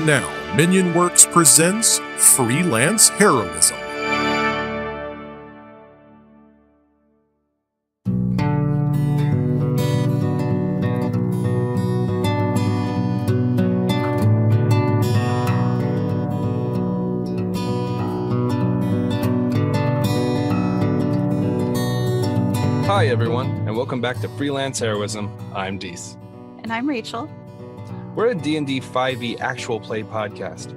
now, Minion Works presents Freelance Heroism. Hi everyone, and welcome back to Freelance Heroism. I'm Dees. And I'm Rachel. We're a D&D 5e actual play podcast.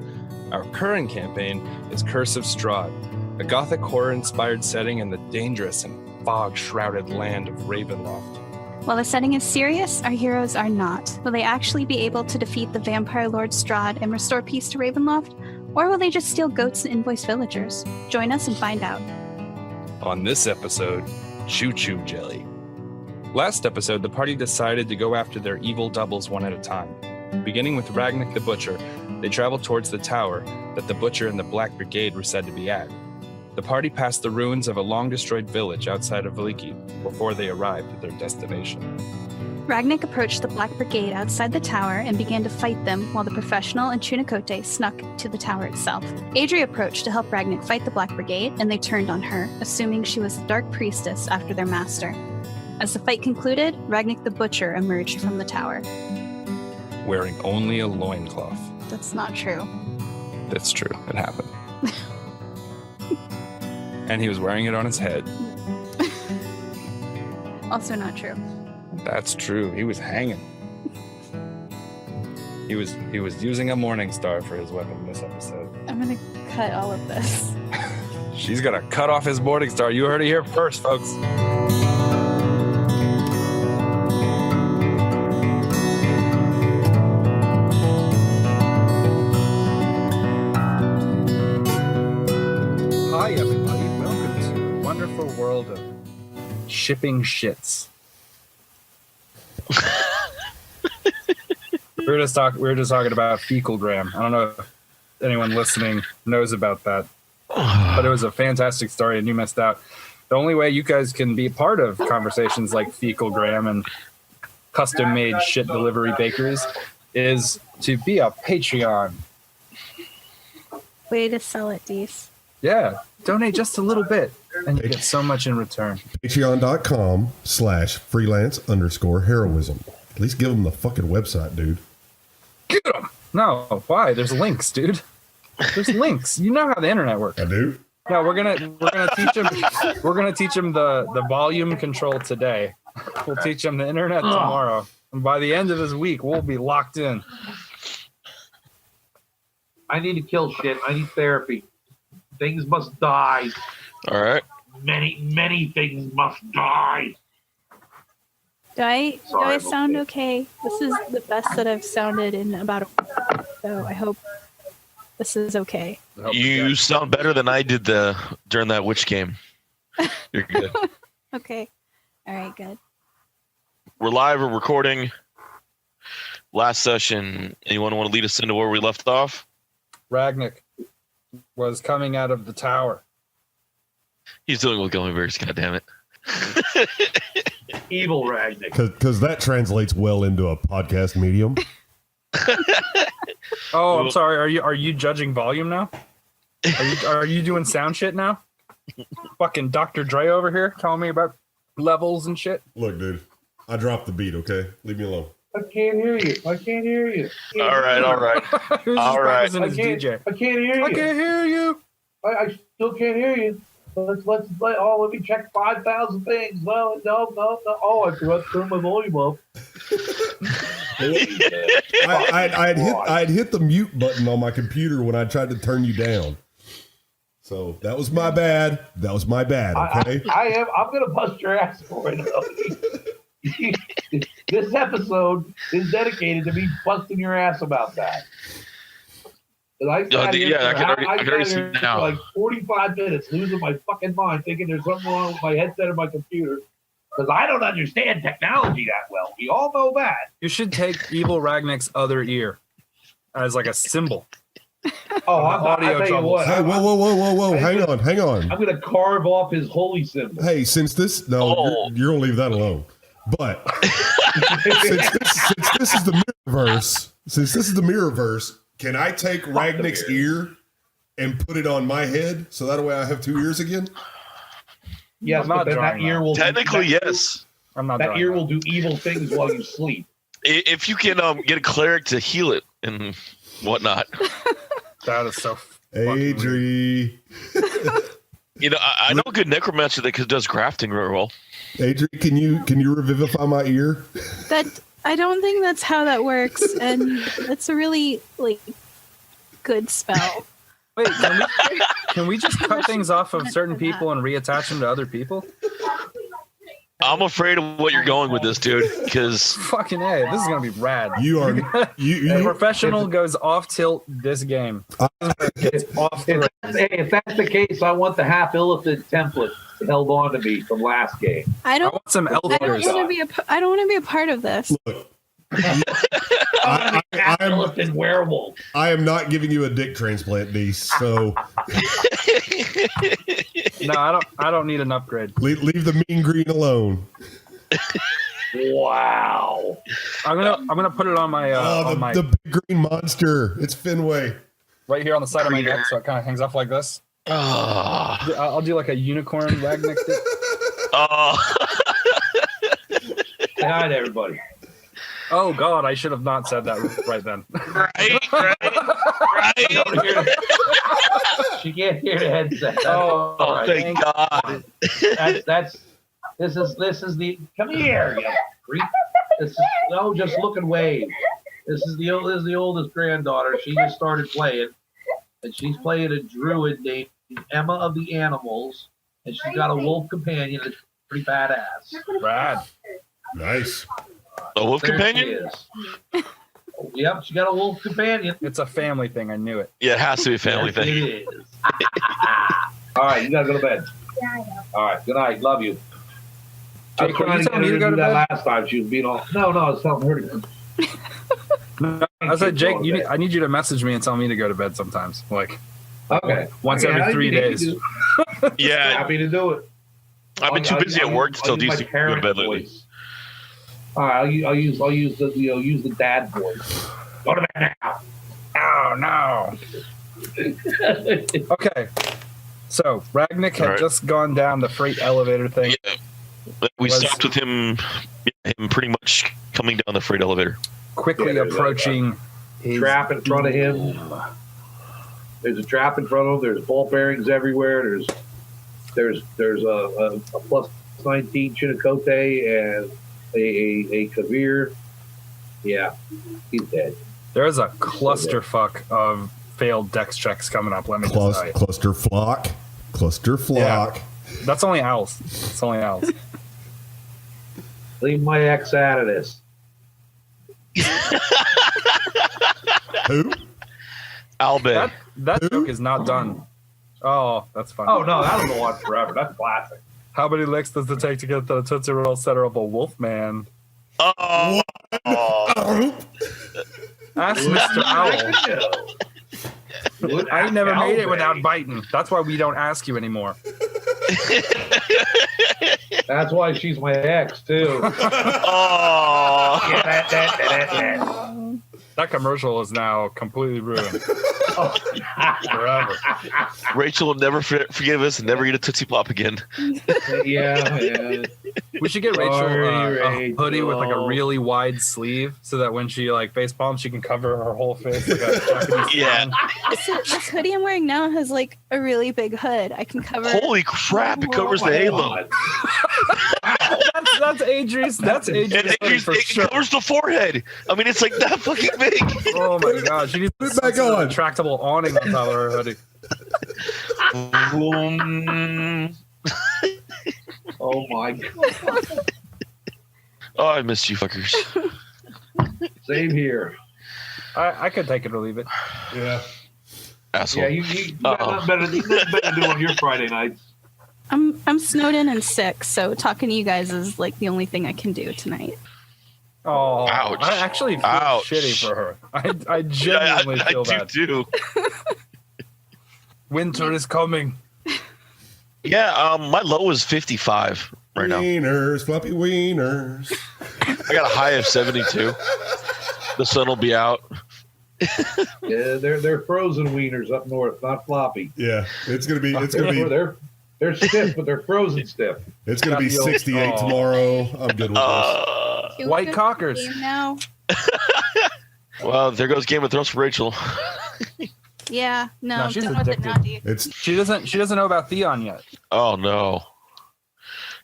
Our current campaign is Curse of Strahd, a gothic horror-inspired setting in the dangerous and fog-shrouded land of Ravenloft. While the setting is serious, our heroes are not. Will they actually be able to defeat the vampire lord Strahd and restore peace to Ravenloft? Or will they just steal goats and invoice villagers? Join us and find out. On this episode, Chu Chu Jelly. Last episode, the party decided to go after their evil doubles one at a time. Beginning with Ragnik the Butcher, they traveled towards the tower that the Butcher and the Black Brigade were said to be at. The party passed the ruins of a long-destroyed village outside of Veliki before they arrived at their destination. Ragnik approached the Black Brigade outside the tower and began to fight them while the professional and Chunikote snuck to the tower itself. Adri approached to help Ragnik fight the Black Brigade, and they turned on her, assuming she was the Dark Priestess after their master. As the fight concluded, Ragnik the Butcher emerged from the tower. Wearing only a loincloth. That's not true. That's true. It happened. And he was wearing it on his head. Also not true. That's true. He was hanging. He was using a morning star for his weapon this episode. I'm gonna cut all of this. She's gonna cut off his morning star. You heard it here first, folks. Hi, everybody. Welcome to the wonderful world of shipping shits. We were just talking about fecalgram. I don't know if anyone listening knows about that, but it was a fantastic story, and you missed out. The only way you guys can be part of conversations like fecalgram and custom-made shit delivery bakeries is to be a Patreon. Way to sell it, Dees. Yeah, donate just a little bit, and you get so much in return. Patreon.com/freelance_heroism. At least give them the fucking website, dude. Get them! No, why? There's links, dude. There's links. You know how the internet works. I do. No, we're gonna teach them. We're gonna teach them the volume control today. We'll teach them the internet tomorrow, and by the end of this week, we'll be locked in. I need to kill shit. I need therapy. Things must die. All right. Many things must die. Do I Sorry, sound okay. okay? This is the best that I've sounded in about a week, so I hope this is okay. You sound better than I did during that witch game. You're good. Okay. All right, good. We're live. We're recording. Last session. Anyone want to lead us into where we left off? Ragnik was coming out of the tower. He's doing with gummy bears. God damn it. Evil Ragnik. Because that translates well into a podcast medium. Oh, I'm sorry. Are you judging volume now? Are you doing sound shit now? Fucking Dr. Dre over here telling me about levels and shit. Look, dude, I dropped the beat, okay? Leave me alone. I can't hear you. All right. Who's All right. his DJ? I can't hear you. I can't hear you. I still can't hear you. Let me check 5,000 things. No. Oh, I forgot to turn my volume up. I'd hit the mute button on my computer when I tried to turn you down. So that was my bad. Okay. I'm gonna bust your ass for it. This episode is dedicated to me busting your ass about that. I can already see now. For like 45 minutes, losing my fucking mind, thinking there's something wrong with my headset or my computer. Because I don't understand technology that well. We all know that. You should take Evil Ragnik's other ear as like a symbol. Oh, I tell you what. Hey, whoa. Hang on. I'm going to carve off his holy symbol. Hey, you're going to leave that alone. But since this is the Mirrorverse, Can I take Ragnar's ear and put it on my head so that way I have 2 ears again? Yes, but then that ear will technically yes. I'm not. That ear will do evil things while you sleep. If you can get a cleric to heal it and whatnot. That is so. Adri. I know a good necromancer that does grafting very well. Adri, can you revivify my ear? I don't think that's how that works, and it's a really good spell. Wait, can we just cut things off of certain people and reattach them to other people? I'm afraid of what you're going with this, dude. Because fucking A, this is gonna be rad. The professional goes off tilt this game. If that's the case, I want the half illithid template held on to me from last game. I want some elevators. I don't want to be a part of this. Look, I'm werewolf. I am not giving you a dick transplant, Deese. So no, I don't need an upgrade. Leave the mean green alone. Wow. I'm gonna put it on my the big green monster. It's Fenway. Right here on the side of my neck, so it kind of hangs off like this. I'll do like a unicorn Ragnar. Say hi to everybody. Oh God, I should have not said that right then. Right. She can't hear the headset. Oh, thank God. This is the come here, you creep. This is just look and wave. This is the oldest granddaughter. She just started playing, and she's playing a druid named Emma of the Animals, and she's got a wolf companion that's pretty badass. Rad. Nice. A wolf companion? Yep, she got a wolf companion. It's a family thing. I knew it. Yeah, it has to be a family thing. It is. All right, you gotta go to bed. All right, good night. Love you. Jake, were you telling me to go to bed? Last time she was being all no, I was telling her to go. I said, Jake, I need you to message me and tell me to go to bed sometimes. Okay. Once every 3 days. Yeah. Happy to do it. I've been too busy at work to tell DC to go to bed lately. All right, I'll use the dad voice. Go to bed now. Oh no. Okay. So Ragnar had just gone down the freight elevator thing. Yeah. We stopped with him pretty much coming down the freight elevator. Quickly approaching his trap in front of him. There's a trap in front of him. There's ball bearings everywhere. There's a plus 19 Chinicote and a Kavir. Yeah, he's dead. There's a clusterfuck of failed dex checks coming up. Let me just tell you. Clusterflock. Yeah. That's only owls. It's only owls. Leave my ex out of this. Who? Albert. That joke is not done. Oh, that's funny. Oh no, that'll go on forever. That's classic. How many licks does it take to get the Tootsie Roll center of a wolf man? Oh. Ask Mr. Owl. I never made it without biting. That's why we don't ask you anymore. That's why she's my ex too. Oh. That commercial is now completely ruined. Forever. Rachel will never forgive us and never eat a Tootsie Pop again. Yeah. We should get Rachel a hoodie with like a really wide sleeve so that when she face palms, she can cover her whole face like a Japanese man. This hoodie I'm wearing now has a really big hood. I can cover. Holy crap! It covers the halo. That's Adri's. That's Adri's for sure. It covers the forehead. I mean, it's like that fucking big. Oh my god! She needs to put it back on. Retractable awning on top of her hoodie. Oh my god! Oh, I missed you fuckers. Same here. I could take it or leave it. Yeah. Asshole. Yeah, you got nothing better to do on your Friday nights. I'm snowed in and sick, so talking to you guys is the only thing I can do tonight. Oh, ouch! I actually feel shitty for her. I genuinely feel bad. I do too. Winter is coming. Yeah, my low is 55 right now. Wieners, floppy wieners. I got a high of 72. The sun will be out. Yeah, they're frozen wieners up north, not floppy. Yeah, it's gonna be. They're stiff, but they're frozen stiff. It's gonna be 68 tomorrow. I'm good with this. White cockers. Now. Well, there goes Game of Thrones for Rachel. Yeah, no, she's done with it now, addicted. dude. She doesn't know about Theon yet. Oh no.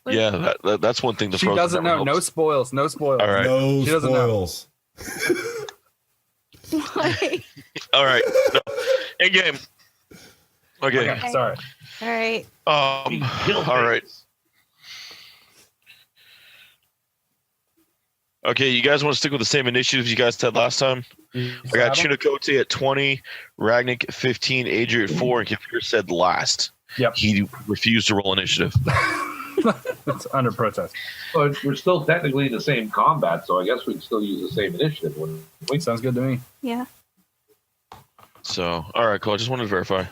Yeah, that's one thing. She doesn't know. No spoils. No spoils. All right. No She doesn't spoils. Why? All right. No. In game. Okay. Okay, sorry. All right. All right. Okay, you guys want to stick with the same initiatives you guys had last time? I got Chunakote at 20, Ragnik at 15, Adria at 4, and Kafir said last. Yep. He refused to roll initiative. It's under protest. But we're still technically in the same combat, so I guess we can still use the same initiative. Sounds good to me. Yeah. So, all right, cool. I just wanted to verify.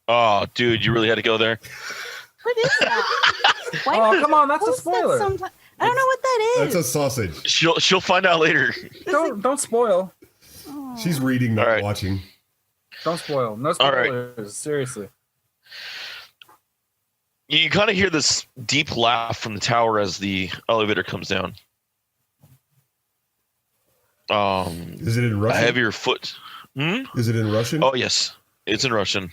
Oh, dude, you really had to go there? What is that? Why Oh, come on, that's a post that spoiler. sometime? I don't know what that is. That's a sausage. She'll find out later. Don't spoil. Oh. She's reading, not All right. watching. Don't spoil. No All right. spoilers. Seriously. You kind of hear this deep laugh from the tower as the elevator comes down. Is it in A Russian? heavier foot. Is it in Russian? Oh, yes. It's in Russian.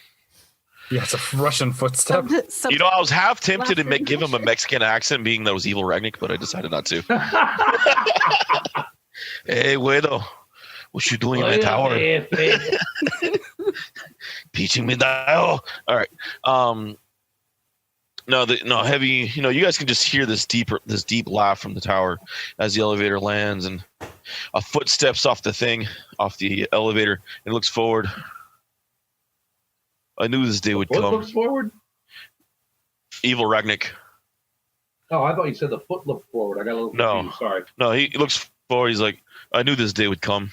Yeah, it's a Russian footstep. You know, I was half tempted to give him a Mexican accent, being that it was evil Ragnik, but I decided not to. Hey, Guido, what you doing in the tower? Peaching me down. All right. No, heavy. You know, you guys can just hear this deep laugh from the tower as the elevator lands, and a foot steps off the elevator, and looks forward. I knew this day would What come. looks forward? Evil Ragnik. Oh, I thought you said the foot looked forward. I got a little confused. Sorry. No, he looks forward. He's like, I knew this day would come.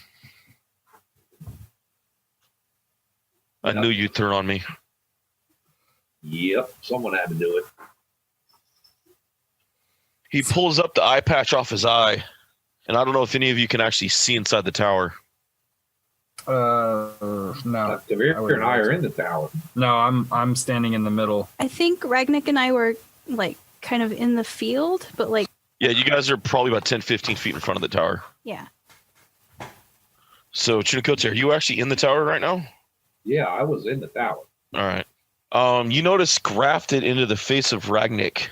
I knew you'd turn on me. Yep, someone had to do it. He pulls up the eye patch off his eye, and I don't know if any of you can actually see inside the tower. No. Kavir and I are in the tower. No, I'm standing in the middle. I think Ragnik and I were like kind of in the field, but like Yeah, you guys are probably about 10, 15 feet in front of the tower. yeah. So, Chunakote, are you actually in the tower right now? Yeah, I was in the tower. All right. You notice grafted into the face of Ragnik,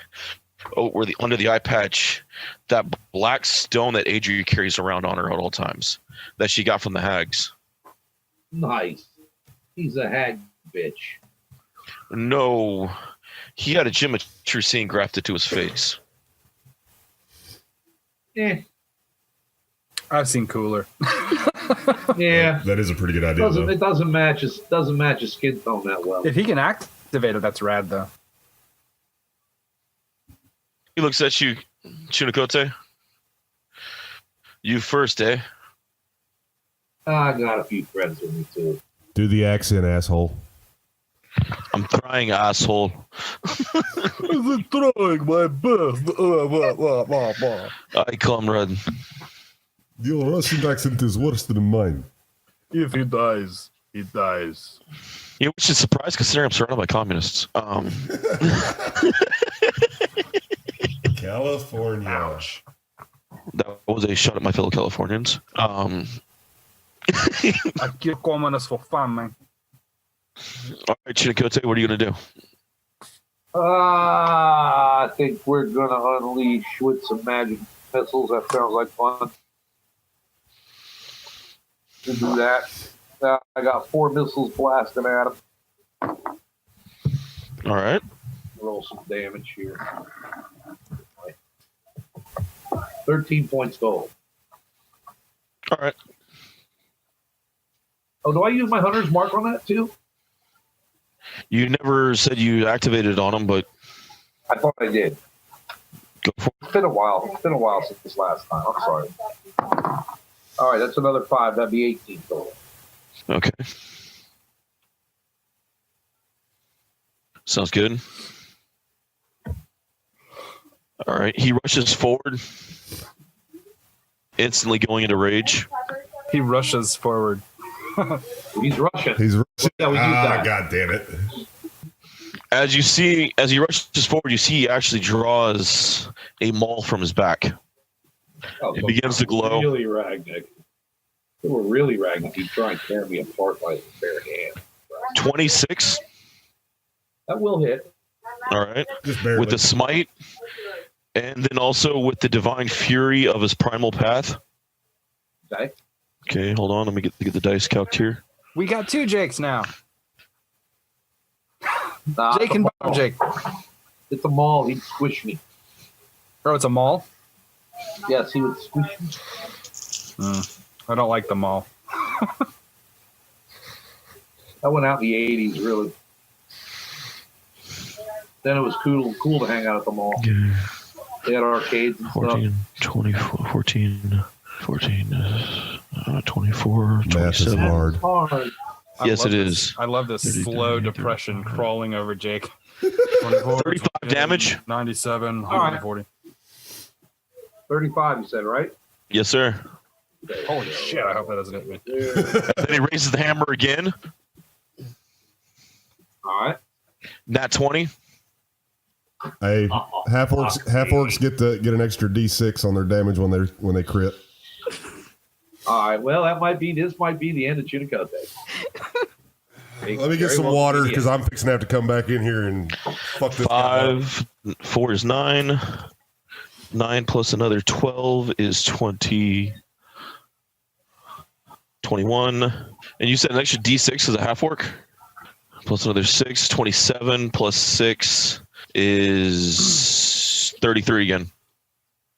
under the eye patch, that black stone that Adria carries around on her at all times, that she got from the hags. Nice. He's a hag bitch. No, he had a gem of true seeing grafted to his face. I've seen cooler. Yeah. That is a pretty good idea. It doesn't match his skin tone that well. If he can activate it, that's rad, though. He looks at you, Chunakote. You first, eh? I got a few friends with me too. Do the accent, asshole. I'm trying, asshole. I'm trying my best. Aye, comrade. Your Russian accent is worse than mine. If he dies, he dies. You know, which is surprised considering I'm surrounded by communists. California. Ouch. That was a shot at my fellow Californians. I kill communists for fun, man. All right, Chunakote, what are you going to do? I think we're going to unleash with some magic missiles. That sounds like fun. To do that. I got 4 missiles blasting at him. All right. Roll some damage here. 13 points total. All right. Oh, do I use my hunter's mark on that too? You never said you activated on them, but I thought I did. go for it. It's been a while. It's been a while since this last time. I'm sorry. All right, that's another 5. That'd be 18 total. Okay. Sounds good. All right. He rushes forward, instantly going into rage. He rushes forward. He's Russian. He's Russian. Yeah, we use that. God damn it. As he rushes forward, you see he actually draws a maul from his back. Oh, It begins to glow. Really, Ragnick. If it were really Ragnick, he'd try and tear me apart by his bare hand. 26. That will hit. All right. Just barely. With the smite, and then also with the divine fury of his primal path. Okay. Okay, hold on. Let me get the dice calc here. We got 2 Jakes now. It's Jake a and maul. Bob Jake. It's a maul. He'd squish me. Oh, it's a mall? Yes, he would squish me. I don't like the mall. That went out in the 80s, really. Then it was cool to hang out at the mall. They had arcades and 14, stuff. 24, 14, 24, Math is 27. hard. Hard. Yes, it is. I love this 30, slow 30, depression 30. crawling over Jake. 24, 35 damage. 97, All right. 140. 35, you said, right? Yes, sir. Holy shit, I hope that doesn't hit me. Then he raises the hammer again. All right. Nat 20. Hey, half orcs get an extra D6 on their damage when they crit. All right. Well, this might be the end of Chunicote. Let me get some water because I'm fixing to have to come back in here and fuck this guy up. 5, 4 is 9. 9 plus another 12 is 20. 21. And you said an extra D6 is a half orc? Plus another 6. 27 plus 6 is 33 again.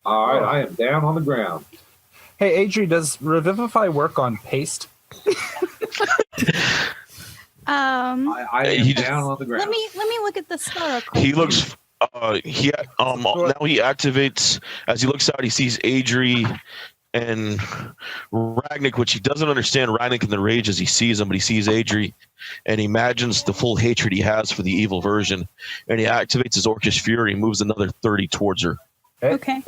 All right. I am down on the ground. Hey, Adri, does Revivify work on paste? I am He down on the ground. let me look at the spell real quick. He looks. Now he activates. As he looks out, he sees Adri and Ragnick, which he doesn't understand. Ragnick in the rage as he sees him, but he sees Adri, and he imagines the full hatred he has for the evil version, and he activates his Orcish Fury, and moves another 30 towards her. Okay.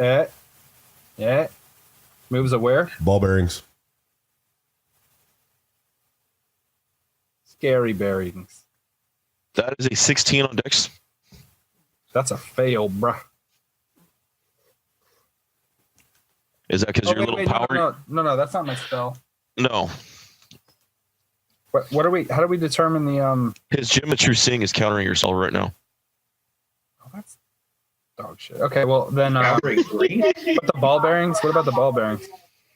Yeah. Moves a where? Ball bearings. Scary bearings. That is a 16 on Dex. That's a fail, bruh. Is that because you're a little powered? No, that's not my spell. No. What are we? How do we determine the His Gem of True Seeing is countering your spell right now. Oh, that's dog shit. Okay, well then. Countering green? But the ball bearings. What about the ball bearings?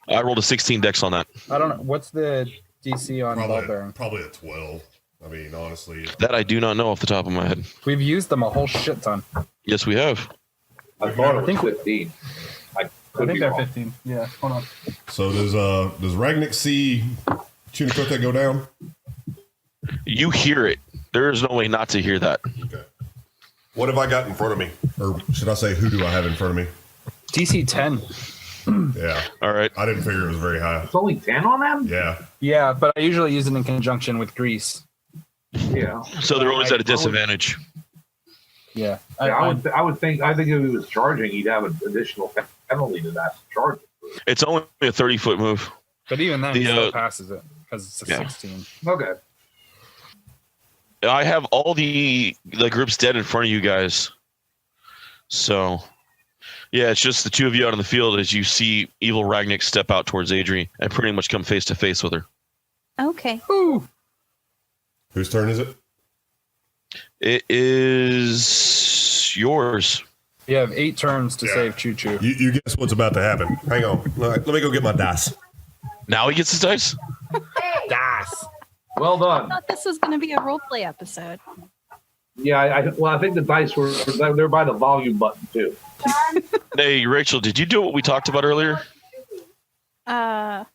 I rolled a 16 Dex on that. I don't know. What's the DC on ball bearing? Probably a 12. I mean, honestly. That I do not know off the top of my head. We've used them a whole shit ton. Yes, we have. I thought it I think was 15. I think they're 15. Yeah, hold on. So does Ragnick see Chunicote go down? You hear it. There is no way not to hear that. Okay. What have I got in front of me? Or should I say, who do I have in front of me? DC 10. Yeah. All right. I didn't figure it was very high. It's only 10 on them? Yeah. Yeah, but I usually use it in conjunction with grease. Yeah. So they're always at a disadvantage. Yeah. I think if he was charging, he'd have an additional penalty to that charge. It's only a 30-foot move. But even then, The, he still passes it because it's a yeah. 16. Okay. I have all the groups dead in front of you guys. So, yeah, it's just the two of you out in the field as you see evil Ragnick step out towards Adri and pretty much come face to face with her. Okay. Ooh. Whose turn is it? It is yours. You have 8 turns to save Chu Chu. You guess what's about to happen. Hang on. Let me go get my dice. Now he gets his dice? Das. Well I done. thought this was going to be a roleplay episode. Yeah, I think the dice they're by the volume button too. Hey, Rachel, did you do what we talked about earlier? What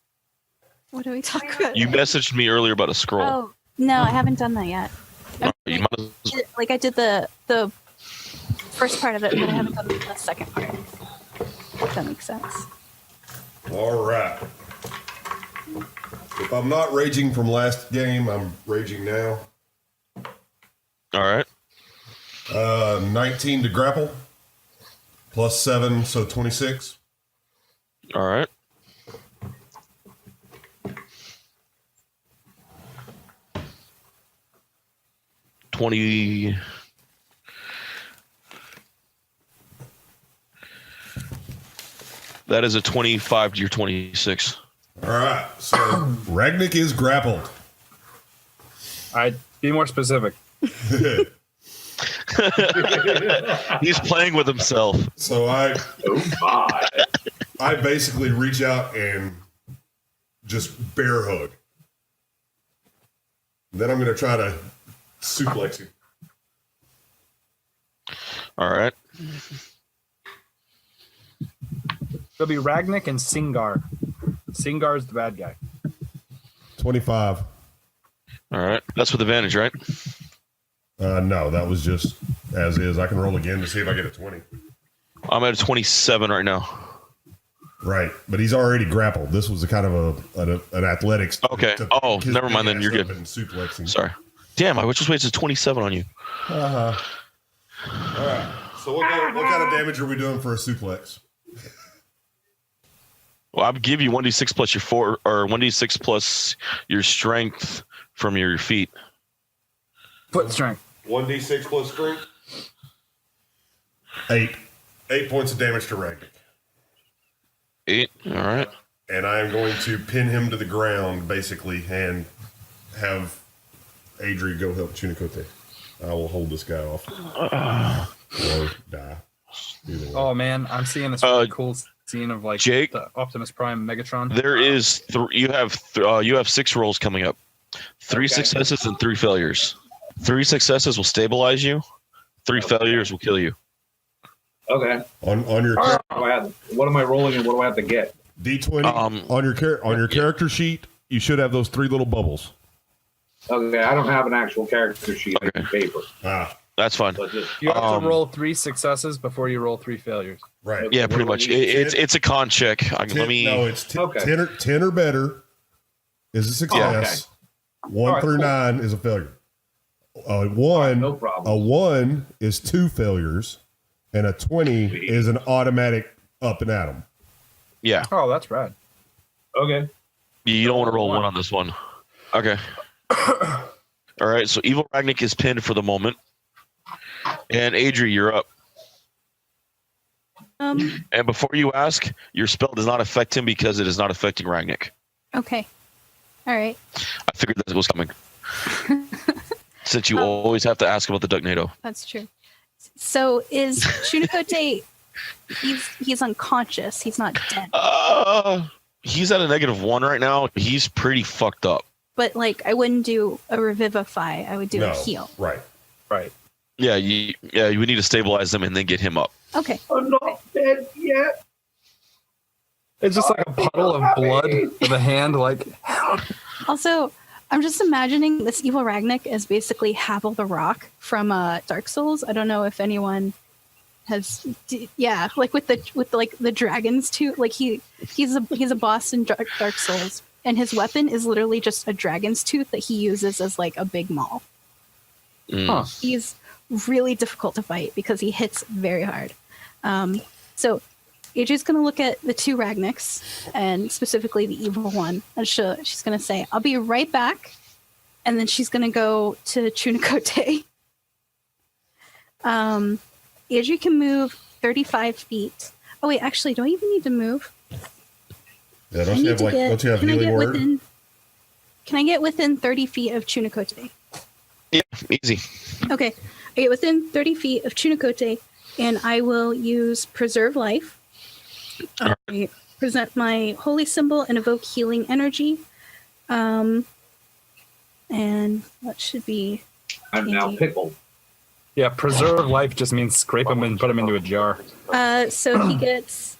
do we talk about? You messaged me earlier about a scroll. Oh, no, I haven't done that yet. You might as- Like I did the first part of it, but I haven't done the second part. If that makes sense. All right. If I'm not raging from last game, I'm raging now. All right. 19 to grapple. Plus 7, so 26. All right. 20. That is a 25 to your 26. All right. So Ragnick is grappled. I'd be more specific. He's playing with himself. So I basically reach out and just bear hug. Then I'm going to try to suplex him. All right. It'll be Ragnick and Singar. Singar's the bad guy. 25. All right. That's with advantage, right? No, that was just as is. I can roll again to see if I get a 20. I'm at a 27 right now. Right, but he's already grappled. This was a kind of an athletics. Okay. Never mind then. You're good. Suplexing. Sorry. Damn, I just wasted 27 on you. All right. So what kind of damage are we doing for a suplex? Well, I'll give you 1d6 plus your 4, or 1d6 plus your strength from your feet. Foot strength. 1d6 plus strength. 8. 8 points of damage to Ragnick. 8. All right. And I am going to pin him to the ground, basically, and have Adri go help Chunicote. I will hold this guy off. Or die. Either way. Oh man, I'm seeing this really cool scene of like Jake, the Optimus Prime Megatron. There is you have 6 rolls coming up. 3 successes and 3 failures. 3 successes will stabilize you. 3 failures will kill you. Okay. On your what am I rolling and what do I have to get? D20 on your character sheet, you should have those 3 little bubbles. Okay, I don't have an actual character sheet on paper. That's fine. You have to roll 3 successes before you roll 3 failures. Right. Yeah, pretty much. It's a con check. 10 or better is a success. 1 through 9 is a failure. No problem. A 1 is 2 failures, and a 20 is an automatic up and at 'em. Yeah. Oh, that's rad. Okay. You don't want to roll 1 on this one. Okay. All right. So Evil Ragnick is pinned for the moment. And Adri, you're up. And before you ask, your spell does not affect him because it is not affecting Ragnick. Okay. All right. I figured that was coming. Since you always have to ask about the Ducknado. That's true. So is Chunicote, he's unconscious. He's not dead. He's at a -1 right now. He's pretty fucked up. But like, I wouldn't do a revivify. I would do a heal. Right. Yeah, you would need to stabilize them and then get him up. Okay. I'm not dead yet. It's just like a puddle of blood with a hand like. Also, I'm just imagining this evil Ragnick as basically Havel the Rock from Dark Souls. I don't know if anyone has, like with the dragons too. Like he's a boss in Dark Souls, and his weapon is literally just a dragon's tooth that he uses as like a big maul. Huh. He's really difficult to fight because he hits very hard. So Adri's going to look at the 2 Ragnicks, and specifically the evil one, and she's going to say, "I'll be right back," and then she's going to go to Chunicote. Adri can move 35 feet. Oh wait, actually, do I even need to move? Yeah, don't you have healing word? Can I get within 30 feet of Chunicote? Yeah, easy. Okay, I get within 30 feet of Chunicote, and I will use Preserve Life. I present my holy symbol and evoke healing energy. And that should be... I'm now pickled. Yeah, Preserve Life just means scrape him and put him into a jar. So he gets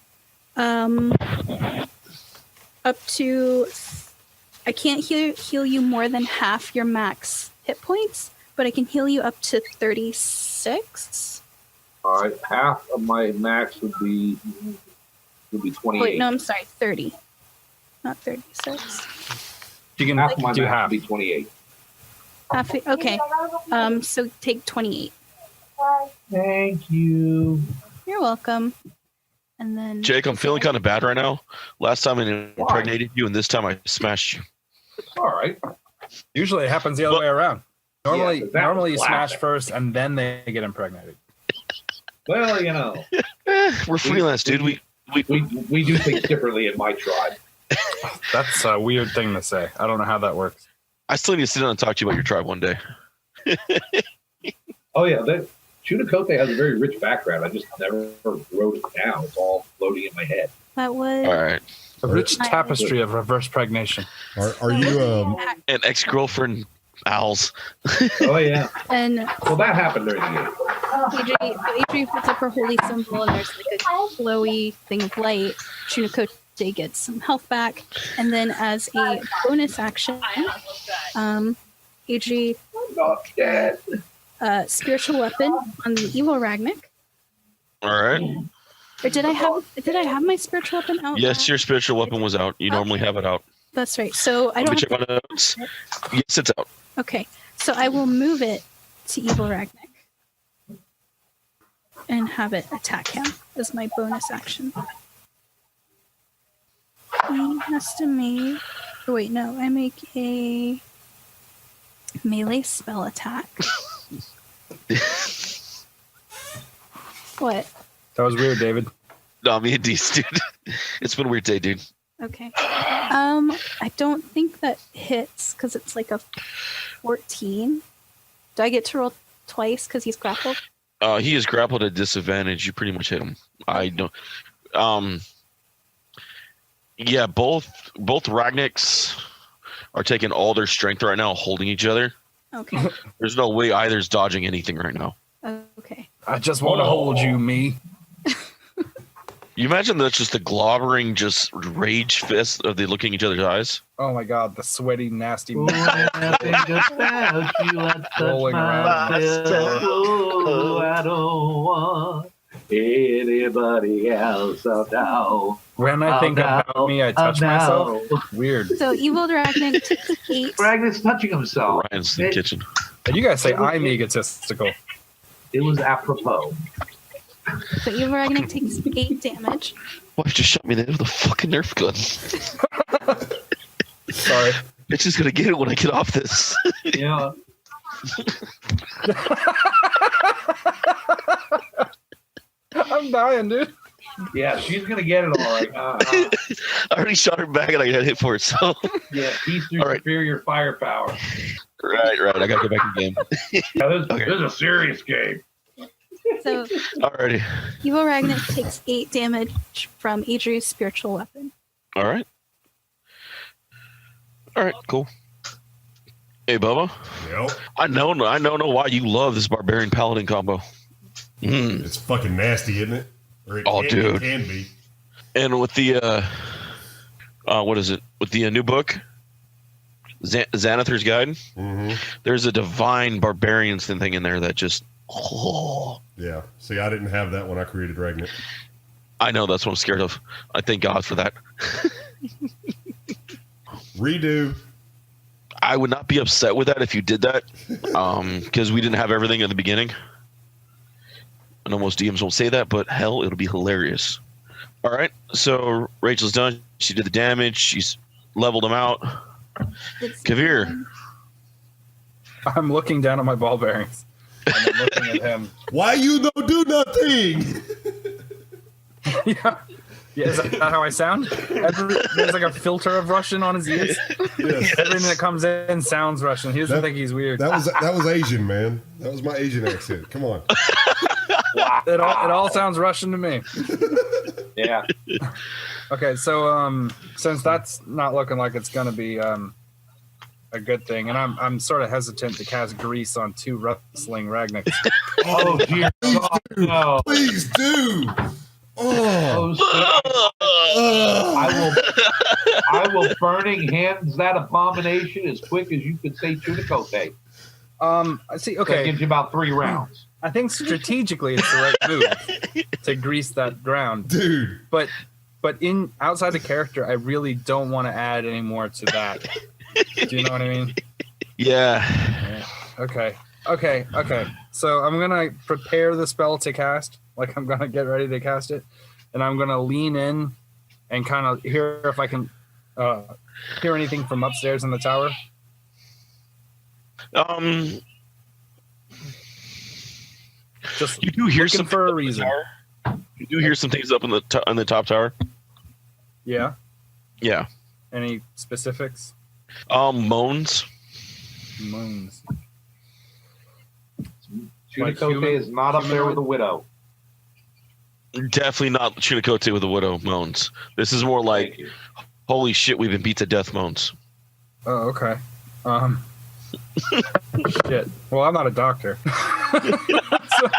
up to... I can't heal you more than half your max hit points, but I can heal you up to 36. All right, half of my max would be 28. Wait, no, I'm sorry, 30, not 36. You can half of my do max half. would be 28. Half. Okay. So take 28. Thank you. You're welcome. And then Jake, I'm feeling kind of bad right now. Last time I impregnated you, and this time I smashed you. All right. Usually it happens the other way around. Normally you smash first and then they get impregnated. Well, we're freelance, dude. We do things differently in my tribe. That's a weird thing to say. I don't know how that works. I still need to sit down and talk to you about your tribe one day. Oh yeah, Chunacote has a very rich background. I just never wrote it down. It's all floating in my head. That was all right. A rich tapestry of reverse pregnation. Are you an ex-girlfriend owls? Oh yeah. And well, that happened during the game. Adri puts up her holy symbol, and there's like a glowy thing of light. Chunacote gets some health back, and then as a bonus action, Adri not dead. Spiritual weapon on the evil Ragnick. All right. Or did I have my spiritual weapon out? Yes, your spiritual weapon was out. You normally have it out. That's right. So I don't. Check my notes. Yes, it's out. Okay, so I will move it to evil Ragnick and have it attack him as my bonus action. He has to make. Oh wait, no, I make a melee spell attack. What? That was weird, David. No, me and Deez, dude. It's been a weird day, dude. Okay. I don't think that hits because it's like a 14. Do I get to roll twice because he's grappled? He is grappled at disadvantage. You pretty much hit him. I don't. Yeah, both Ragnicks are taking all their strength right now, holding each other. Okay. There's no way either's dodging anything right now. Okay. I just want to hold you, me. You imagine that's just the globbering, just rage fist of they looking each other's eyes. Oh my god, the sweaty, nasty. Rolling around. I don't want anybody else now. When I think about me, I touch myself. Weird. So evil Ragnick takes 8. Ragnick's touching himself. Ryan's in the kitchen. And you guys say I'm egotistical. It was apropos. So evil Ragnick takes 8 damage. Why just shot me in the head with a fucking Nerf gun? Sorry. Bitch is gonna get it when I get off this. Yeah. I'm dying, dude. Yeah, she's gonna get it all right. I already shot her back and I got hit for it, so. Yeah, he's through superior firepower. Right. I gotta go back in the game. Yeah, this is a serious game. So Alrighty. evil Ragnick takes 8 damage from Adri's spiritual weapon. Alright, cool. Hey, Bubba. Yep. I don't know why you love this barbarian paladin combo. It's fucking nasty, isn't it? Dude. It can be. And with the what is it? With the new book, Xanathar's Guide, there's a divine barbarians thing in there that just. Yeah. See, I didn't have that when I created Ragnick. I know, that's what I'm scared of. I thank God for that. Redo. I would not be upset with that if you did that, because we didn't have everything in the beginning. I know most DMs won't say that, but hell, it'll be hilarious. All right, so Rachel's done. She did the damage. She's leveled them out. Kavir. I'm looking down at my ball bearings. And I'm looking at him. Why you don't do nothing? Yeah, is that how I sound? There's like a filter of Russian on his ears. Yes. Everything that comes in sounds Russian. He doesn't think he's weird. That was Asian, man. That was my Asian accent. Come on. It all sounds Russian to me. Yeah. Okay, so since that's not looking like it's gonna be a good thing, and I'm sort of hesitant to cast grease on 2 wrestling Ragnicks. Oh dear God, no! Please do. Oh. I will burning hands that abomination as quick as you could say Chunacote. See, okay. That gives you about 3 rounds. I think strategically it's the right move to grease that ground, Dude. But in outside the character, I really don't want to add any more to that. Do you know what I mean? Yeah. Okay. So I'm gonna prepare the spell to cast. Like I'm gonna get ready to cast it, and I'm gonna lean in and kind of hear if I can hear anything from upstairs in the tower. Just you do hear looking something for a up in the reason. tower? You do hear some things up in the top tower. Yeah. Yeah. Any specifics? Moans. Moans. Chunicote is not up there with the widow. Definitely not Chunicote with a widow moans. This is more like, holy shit, we've been beat to death moans. Oh, okay. Shit. Well, I'm not a doctor. So-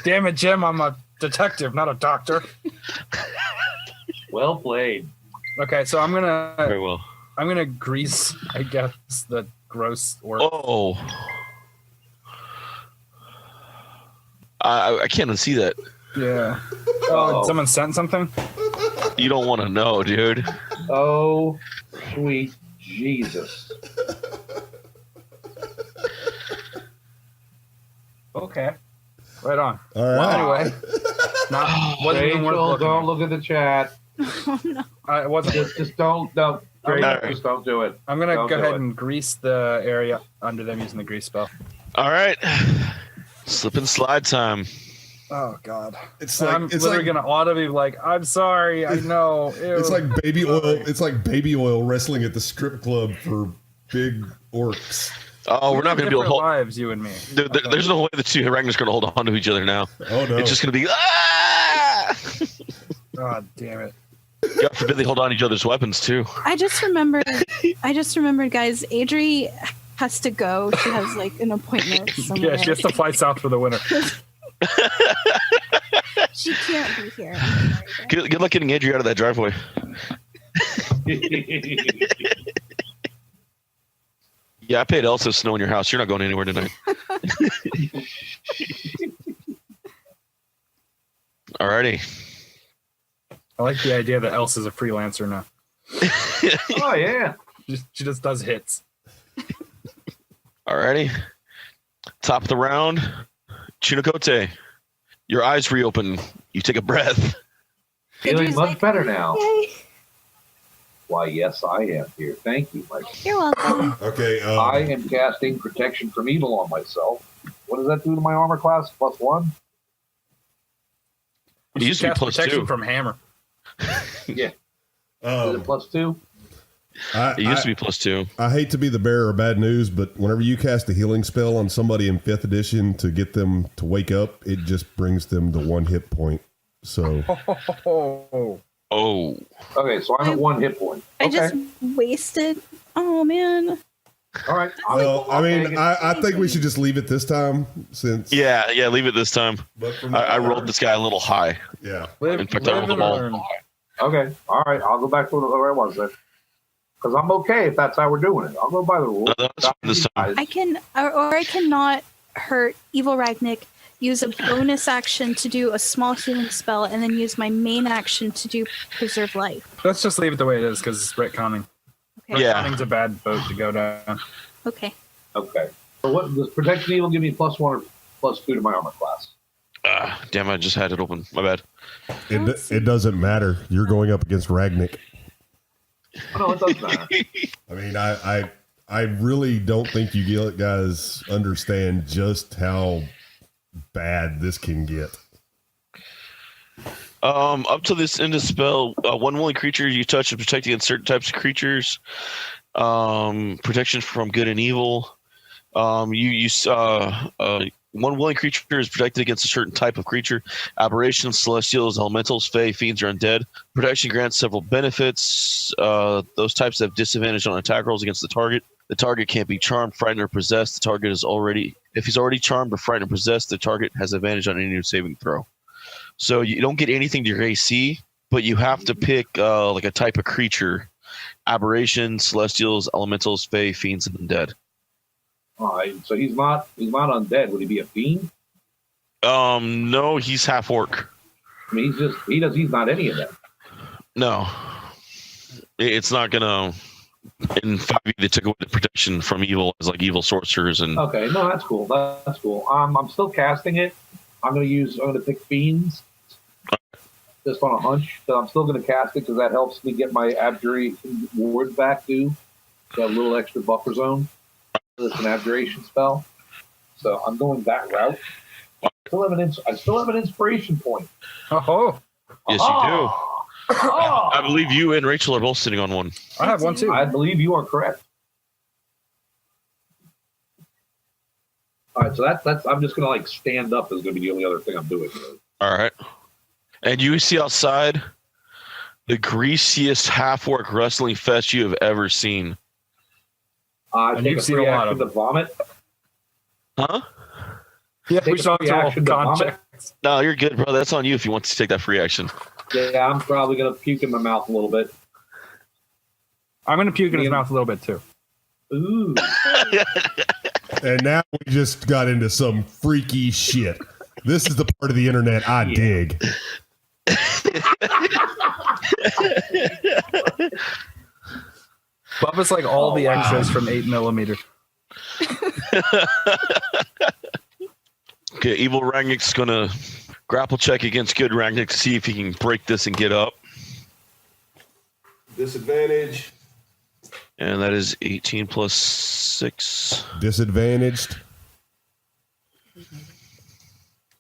damn it, Jim. I'm a detective, not a doctor. Well played. Okay, so I'm Very well. gonna grease, I guess, the gross orc. Oh. I can't unsee that. Yeah. Oh, Uh-oh. someone sent something? You don't want to know, dude. Oh, sweet Jesus. Okay. Right on. All right. Anyway, wasn't even worth Rachel, looking don't at. look at the chat. Oh no. It wasn't. Just don't. Alright. Just don't do it. I'm gonna Don't go do ahead it. and grease the area under them using the grease spell. All right. Slip and slide time. Oh God! It's I'm like it's literally like gonna audibly be like, "I'm sorry, I know." Ew. it's like baby oil. It's like baby oil wrestling at the strip club for big orcs. Oh, we're not going to be able to hold. lives, you and me. Dude, there's no way the two Ragnar's going to hold on to each other now. Oh no! It's just going to be. Ah! God damn it! God forbid they hold on to each other's weapons too. I just remembered, guys. Adri has to go. She has like an appointment somewhere. Yeah, she has to fly south for the winter. She can't be here. I'm sorry, guys. Good luck getting Adri out of that driveway. Yeah, I paid Elsa snow in your house. You're not going anywhere tonight. Alrighty. I like the idea that Elsa's a freelancer now. Oh yeah. She just does hits. Alrighty. Top of the round. Chunicote. Your eyes reopen. You take a breath. Feeling Adri's much like, better now. Yay. Why, yes, I am here. Thank you, Mike. You're welcome. Okay. I am casting protection from evil on myself. What does that do to my armor class? +1? It used to be Cast plus protection 2. from hammer. Yeah. Is it +2? It used to be plus 2. I hate to be the bearer of bad news, but whenever you cast a healing spell on somebody in 5th edition to get them to wake up, it just brings them to 1 hit point. So Oh. Okay, so I'm at 1 hit point. I Okay. just wasted. Oh man. All right. well, I mean, take it. I think we should just leave it this time since. Yeah, leave it this time. But from I rolled this guy a little high. Yeah. In fact, I rolled them all. Okay. All right. I'll go back to where I was then. Because I'm okay if that's how we're doing it. I'll go by the rules. No, that's fine this time. I can, or I cannot hurt Evil Ragnick. Use a bonus action to do a small healing spell, and then use my main action to do preserve life. Let's just leave it the way it is because it's retconning. Okay. Yeah. Retconning's a bad boat to go down. Okay. Okay. So what does protection evil give me +1 or +2 to my armor class? Damn, I just had it open. My bad. It doesn't matter. You're going up against Ragnick. Oh, no, it does matter. I mean, I really don't think you guys understand just how bad this can get. Up to this end of spell, one willing creature you touch is protected against certain types of creatures. Protection from good and evil. One willing creature is protected against a certain type of creature. Aberrations, celestials, elementals, fae, fiends, or undead. Protection grants several benefits. Those types have disadvantage on attack rolls against the target. The target can't be charmed, frightened, or possessed. The target is if he's already charmed or frightened or possessed, the target has advantage on any new saving throw. So you don't get anything to your AC, but you have to pick like a type of creature. Aberrations, celestials, elementals, fae, fiends, and undead. All right. So he's not undead. Would he be a fiend? No, he's half orc. I mean, he's not any of them. No, it's not gonna. In 5e, they took away the protection from evil as like evil sorcerers and. Okay, no, that's cool. That's cool. I'm still casting it. I'm gonna pick fiends. Just on a hunch, so I'm still gonna cast it because that helps me get my abjuration wards back too. So I have a little extra buffer zone. It's an abjuration spell. So I'm going that route. I still have an inspiration point. Oh, Yes, you do. I believe you and Rachel are both sitting on one. I have one too. I believe you are correct. All right, so that's. I'm just gonna stand up. Is gonna be the only other thing I'm doing. All right. And you see outside the greasiest half-orc wrestling fest you have ever seen. Take you've a seen free a lot action of to vomit. Huh? Yeah, Take we a saw free action to vomit. No, you're good, bro. That's on you if you want to take that free action. Yeah, I'm probably gonna puke in my mouth a little bit. I'm gonna puke in his mouth a little bit too. Ooh. And now we just got into some freaky shit. This is the part of the internet I dig. Bubba's like all the extras from 8mm. Okay, evil Ragnar's gonna grapple check against good Ragnar to see if he can break this and get up. Disadvantage. And that is 18 plus 6. Disadvantaged.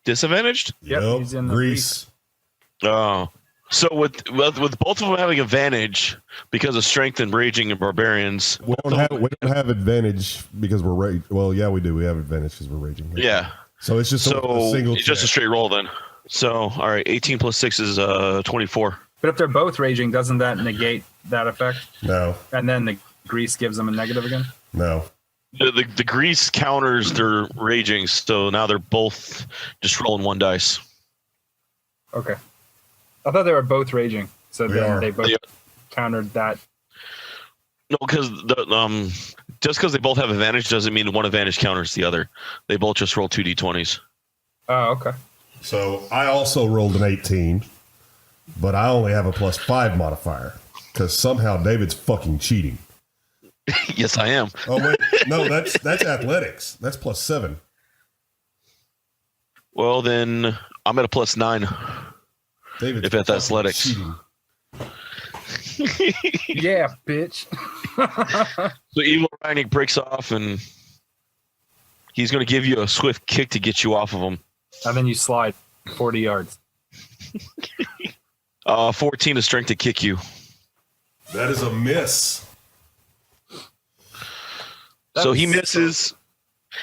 Disadvantaged? Yep, Nope. he's in the Grease. Oh. So with both of them having advantage because of strength and raging and barbarians. We don't have advantage because we're raging. Well, yeah, we do. We have advantage because we're raging. Yeah. So it's just a single. It's just a straight roll then. So all right, 18 plus 6 is 24. But if they're both raging, doesn't that negate that effect? No. And then the grease gives them a negative again? No. The grease counters their raging, so now they're both just rolling one dice. Okay. I thought they were both raging, so then they both Yeah. countered that. No, because just because they both have advantage doesn't mean one advantage counters the other. They both just roll 2d20s. Oh, okay. So I also rolled an 18, but I only have a +5 modifier because somehow David's fucking cheating. Yes, I am. Oh wait, no, that's athletics. That's +7. Well, then I'm at a +9. David's if that's athletics. cheating. Yeah, bitch. So evil Ragnar breaks off, and he's going to give you a swift kick to get you off of him. And then you slide 40 yards. 14 is strength to kick you. That is a miss. So he misses.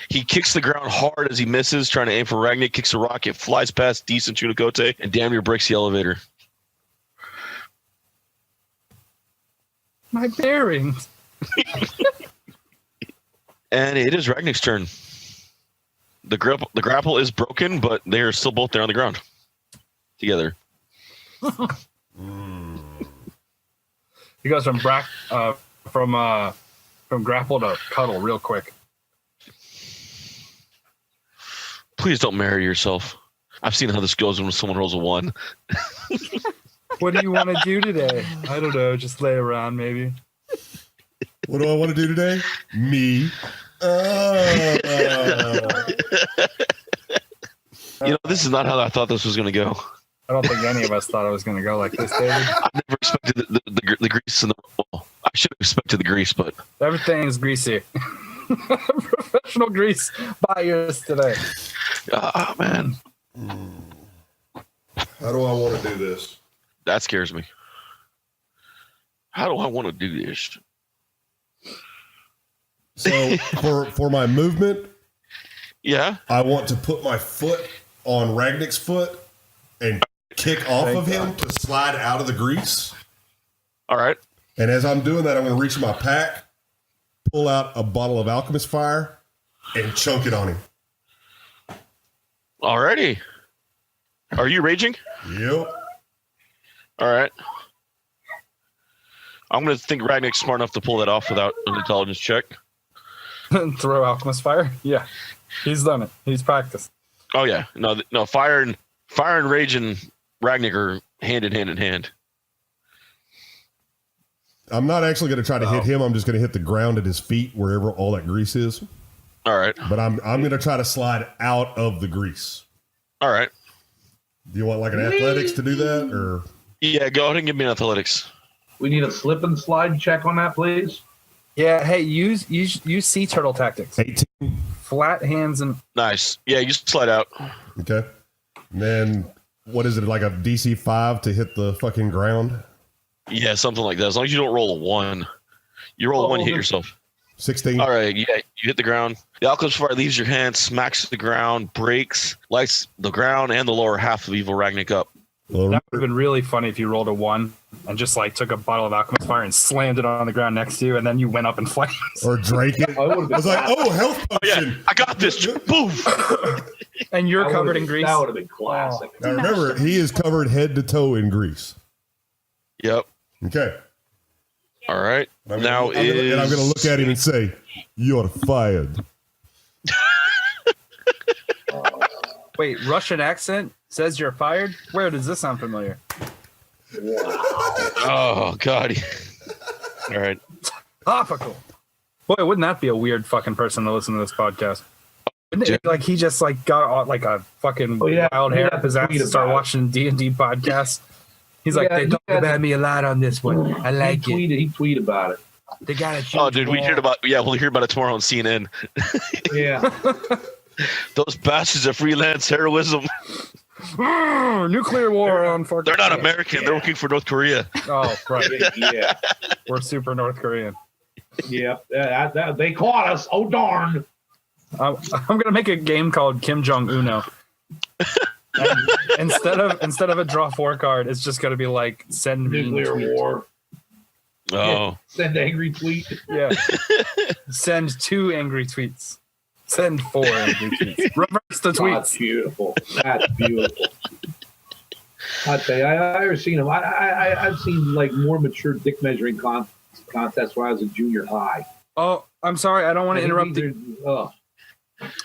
He kicks the ground hard as he misses, trying to aim for Ragnar. Kicks a rocket, flies past decent Chunakote, and damn near breaks the elevator. My bearings. And it is Ragnar's turn. The grapple is broken, but they are still both there on the ground together. He goes from grapple to cuddle real quick. Please don't marry yourself. I've seen how this goes when someone rolls a 1. What do you want to do today? I don't know. Just lay around, maybe. What do I want to do today? Me. This is not how I thought this was going to go. I don't think any of us thought it was going to go like this, David. I never expected the grease in the well, I should have expected the grease, but Everything is greasy. Professional grease buyers today. man, How do I want to do this? that scares me. How do I want to do this? So for my movement, Yeah. I want to put my foot on Ragnar's foot and kick off of him to slide out of the grease. All right. And as I'm doing that, I'm going to reach in my pack, pull out a bottle of Alchemist Fire, and chunk it on him. Alrighty. Are you raging? Yep. All right. I'm going to think Ragnar's smart enough to pull that off without an intelligence check. Throw alchemist fire? Yeah. He's done it. He's practiced. Oh yeah. No, fire and rage and Ragnar are hand in hand. I'm not actually going to try to hit him. I'm just going to hit the ground at his feet, wherever all that grease is. All right. But I'm going to try to slide out of the grease. All right. Do you want like an athletics to do that, or? Yeah, go ahead and give me an athletics. We need a slip and slide check on that, please. Yeah, hey, use sea turtle tactics. 18. Flat hands and Nice. Yeah, you just slide out. Okay. And then what is it, like a DC 5 to hit the fucking ground? Yeah, something like that. As long as you don't roll a 1. You roll a 1, you hit yourself. 16. All right, yeah, you hit the ground. The alchemist fire leaves your hand, smacks the ground, breaks, lights the ground and the lower half of Evil Ragnick up. Well, that would have been really funny if you rolled a 1 and just like took a bottle of alchemist fire and slammed it on the ground next to you, and then you went up in flames. Or drank it. I was like, oh, health potion. Yeah, I got this. Boom. And you're covered in grease. That would have been classic. Now remember, he is covered head to toe in grease. Yep. Okay. All right. I'm going to look at him and say, you're fired. Wait, Russian accent says you're fired? Where does this sound familiar? Oh, God. All right. Topical. Boy, wouldn't that be a weird fucking person to listen to this podcast? Wouldn't it, like he just like got like a fucking wild hair up his ass to start watching D&D podcasts? He's like, they talk about me a lot on this one. I like it. He tweeted about it. They got it. Oh, dude, we'll hear about it tomorrow on CNN. Yeah. Those bastards of freelance heroism. Nuclear war on fucking. They're not American. Yeah. They're working for North Korea. Oh, right. Yeah. We're super North Korean. Yeah. They caught us. Oh, darn. I'm going to make a game called Kim Jong-Uno. instead of a draw 4 card, it's just going to be like send nuclear war. Oh. Yeah. Send angry tweet. Yeah. Send 2 angry tweets. Send 4 angry tweets. Reverse the tweets. That's beautiful. That's beautiful. I tell you, I ever seen them. I've seen like more mature dick measuring contests when I was in junior high. Oh, I'm sorry. I don't want to interrupt.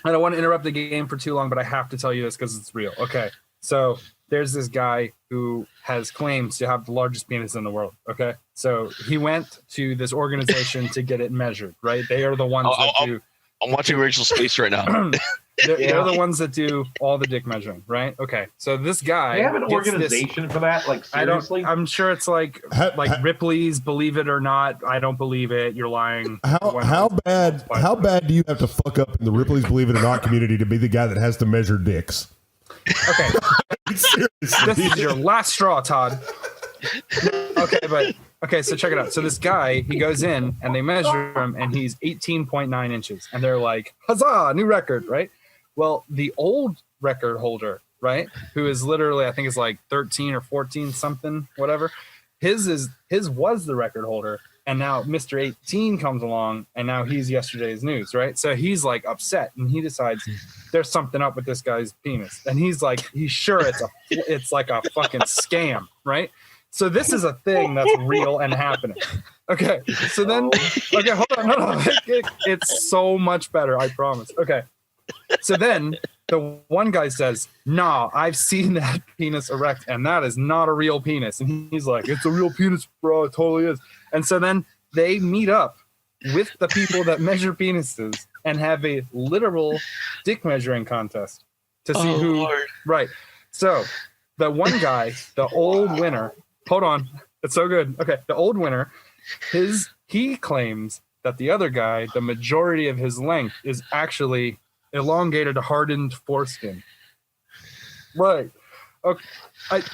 I don't want to interrupt the game for too long, but I have to tell you this because it's real. Okay, so there's this guy who has claims to have the largest penis in the world. Okay, so he went to this organization to get it measured. Right? They are the ones that do. I'm watching Rachel's face right now. They're the ones that do all the dick measuring, right? Okay, so this guy. They have an organization for that. Like seriously, I'm sure it's like Ripley's Believe It or Not. I don't believe it. You're lying. How bad do you have to fuck up in the Ripley's Believe It or Not community to be the guy that has to measure dicks? Okay, this is your last straw, Todd. Okay, so check it out. So this guy, he goes in and they measure him, and he's 18.9 inches, and they're like, "Huzzah, new record!" Right? Well, the old record holder, right, who is literally, I think is like 13 or 14 something, whatever. His was the record holder, and now Mr. 18 comes along, and now he's yesterday's news, right? So he's like upset, and he decides there's something up with this guy's penis, and he's sure it's like a fucking scam, right? So this is a thing that's real and happening. Okay, so then, hold on, no, it's so much better, I promise. Okay. So then the one guy says, "Nah, I've seen that penis erect, and that is not a real penis." And he's like, "It's a real penis, bro. It totally is." And so then they meet up with the people that measure penises and have a literal dick measuring contest to see who. Lord. Right. So the one guy, the old winner. Hold on, it's so good. Okay, the old winner, he claims that the other guy, the majority of his length is actually elongated, hardened foreskin. Right. Okay.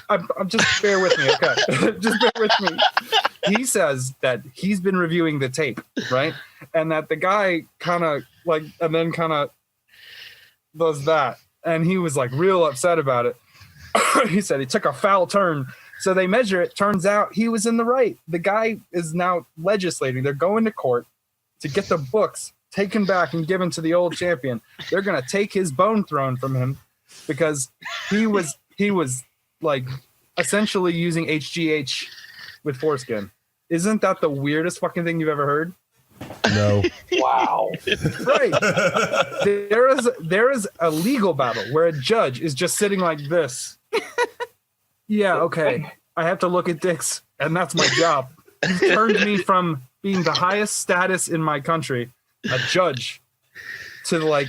I'm just bear with me. Okay. Just bear with me. He says that he's been reviewing the tape, right? And that the guy kind of does that. And he was like real upset about it. He said he took a foul turn. So they measure it. Turns out he was in the right. The guy is now legislating. They're going to court to get the books taken back and given to the old champion. They're going to take his bone throne from him because he was like essentially using HGH with foreskin. Isn't that the weirdest fucking thing you've ever heard? No. Wow. Right. There is a legal battle where a judge is just sitting like this. Yeah, okay. I have to look at dicks, and that's my job. You've turned me from being the highest status in my country, a judge, to like,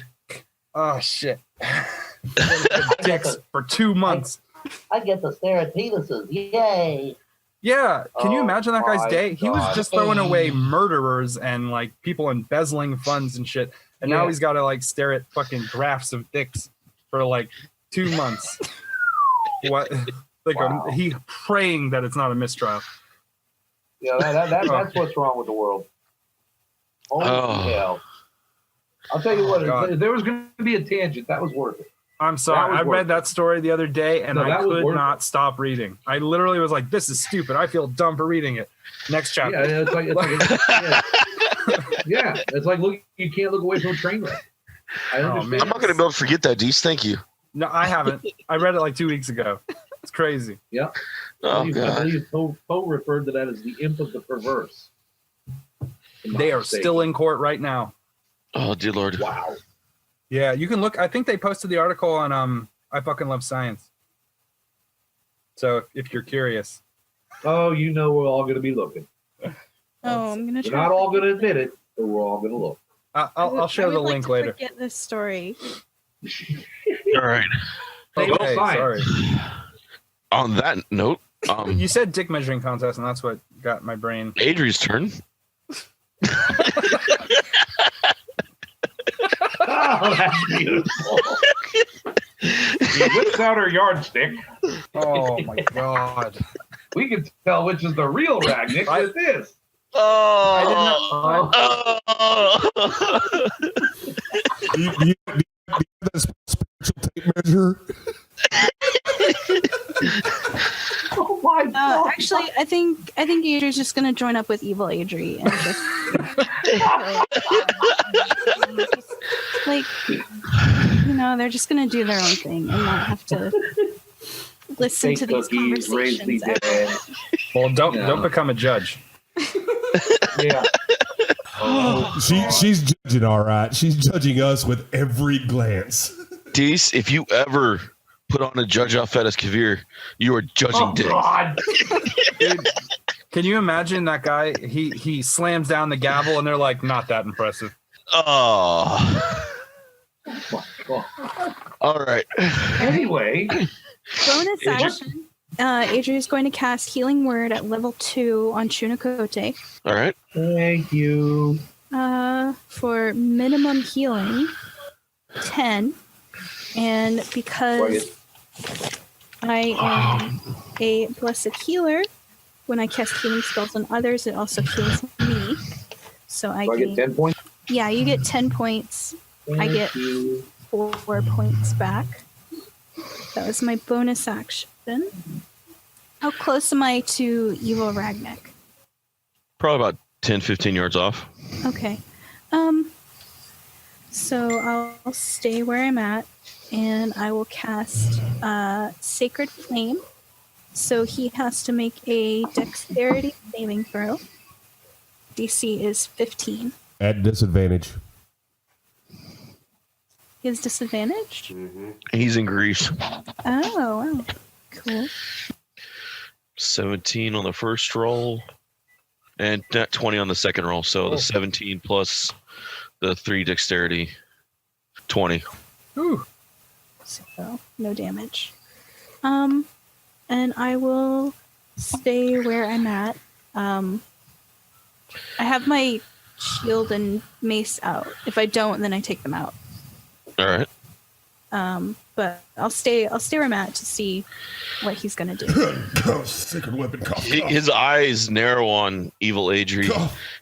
oh shit. Dicks for 2 months. I get to stare at penises. Yay. Yeah, can you imagine that guy's day? He was God. just throwing away murderers and like people embezzling funds and shit, and now he's got to like stare at fucking graphs of dicks for like 2 months. What? Like he praying that it's not a mistrial. Yeah, that's what's wrong with the world. Holy hell! I'll tell you what. If there was going to be a tangent, that was worth it. I'm sorry. I read that story the other day, and I could not stop reading. I literally was like, "This is stupid. I feel dumb for reading it." Next chapter. Yeah, it's like look. You can't look away from a train wreck. I'm not going to be able to forget that, Deese. Thank you. No, I haven't. I read it like 2 weeks ago. It's crazy. Yeah. Oh, I believe Poe referred to that as the imp of the perverse. They are still in court right now. Oh, dear Lord. Wow. Yeah, you can look. I think they posted the article on I Fucking Love Science. So if you're curious. Oh, you know we're all going to be looking. Oh, I'm going to try. We're not all going to admit it, but we're all going to look. I'll share the link later. Forget this story. All right. Okay, sorry. On that note, you said dick measuring contest, and that's what got my brain. Adri's turn. Oh, that's beautiful. She whips out her yardstick. Oh my god. We can tell which is the real Ragnick with this. Oh. Do you have this spiritual tape measure? Oh my god. Actually, I think Adri's just gonna join up with evil Adri and just like they're just gonna do their own thing and not have to listen to these conversations. Well, don't become a judge. Yeah. She's judging all right. She's judging us with every glance. Deese, if you ever put on a judge outfit as Kavir, you are judging dicks. God. Dude, can you imagine that guy? He slams down the gavel and they're like, not that impressive. Oh. My God. All right. Anyway. Bonus action. Adri is going to cast Healing Word at level 2 on Chunakote. All right. Thank you. For minimum healing, 10. And because I am a blessed healer, when I cast healing spells on others, it also heals me. So I get 10 points? Yeah, you get 10 points. I get 4 points back. That was my bonus action. How close am I to evil Ragnick? Probably about 10, 15 yards off. Okay. So I'll stay where I'm at, and I will cast Sacred Flame. So he has to make a Dexterity saving throw. DC is 15. At disadvantage. He has disadvantage? Mm-hmm. He's in Greece. Oh, wow. Cool. 17 on the first roll, and 20 on the second roll. So the 17 plus the 3 dexterity, 20. Ooh. So no damage. And I will stay where I'm at. I have my shield and mace out. If I don't, then I take them out. All right. But I'll stay where I'm at to see what he's gonna do. Sacred weapon. His eyes narrow on evil Adri,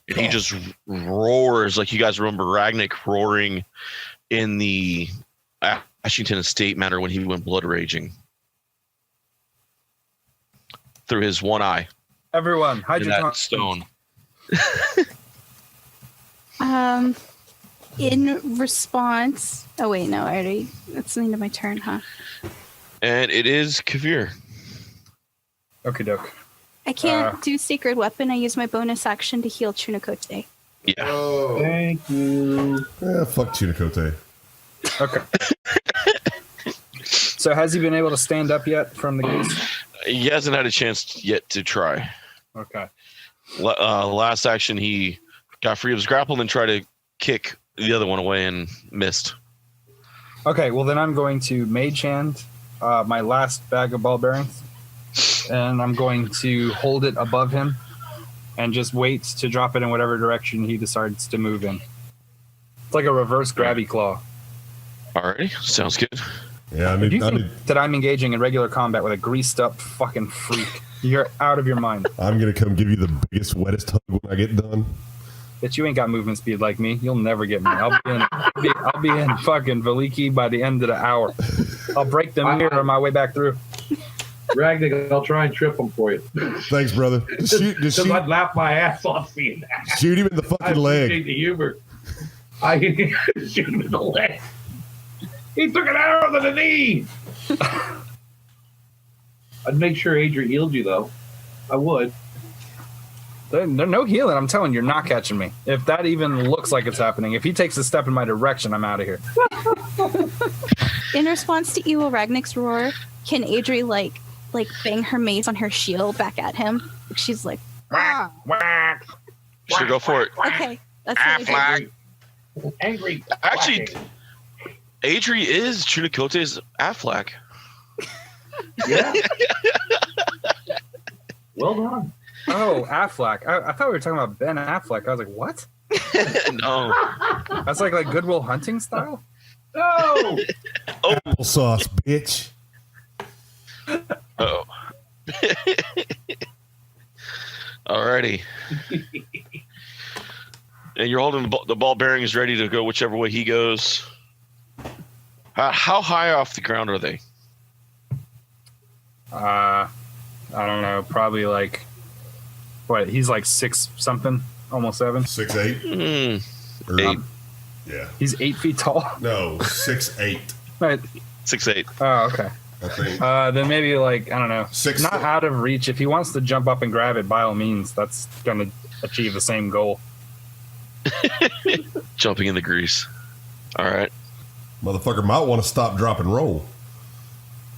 and he just roars like you guys remember Ragnick roaring in the Washington Estate matter when he went blood raging through his one eye. Everyone, hide your tongue. Stone. In response, oh wait, no, that's the end of my turn, huh? And it is Kavir. Okie doke. I can't do Sacred Weapon. I use my bonus action to heal Chunakote. Yeah. Oh, thank you. Fuck Chunakote. Okay. So has he been able to stand up yet from the goose? He hasn't had a chance yet to try. Okay. Last action, he got free of his grapple and tried to kick the other one away and missed. Okay, well then I'm going to Mage Hand my last bag of ball bearings and I'm going to hold it above him and just wait to drop it in whatever direction he decides to move in. It's like a reverse grabby claw. Alrighty, sounds good. Yeah, If you think that I'm engaging in regular combat with a greased up fucking freak, you're out of your mind. I'm gonna come give you the biggest, wettest hug when I get done. Bitch, you ain't got movement speed like me. You'll never get me. I'll be in fucking Valiki by the end of the hour. I'll break the mirror on my way back through. Ragnick, I'll try and trip him for you. Thanks, brother. Just I'd laugh my ass off seeing that. Shoot him in the fucking leg. I appreciate the humor. I shoot him in the leg. He took an arrow to the knee. I'd make sure Adrian healed you, though. I would. There's no healing. I'm telling you, you're not catching me. If that even looks like it's happening, if he takes a step in my direction, I'm out of here. In response to Evil Ragnick's roar, can Adri like bang her mace on her shield back at him? She's like, ah. Should go for it. Okay, that's what I do. Angry. Actually, Adri is Chunikote's Affleck. Yeah. Well done. Oh, Affleck. I thought we were talking about Ben Affleck. I was like, what? No. That's like Goodwill Hunting style? No. Applesauce, bitch. Oh. Alrighty. And you're holding the ball bearings ready to go whichever way he goes. How high off the ground are they? I don't know. Probably like, what? He's like 6 something, almost 7. 6'8". 8. Yeah. He's 8 feet tall. No, 6'8". Right. 6'8". Oh, okay. I think. Then maybe like, I don't know. 6 Not foot. out of reach. If he wants to jump up and grab it, by all means, that's going to achieve the same goal. Jumping in the grease. All right. Motherfucker might want to stop, drop, and roll.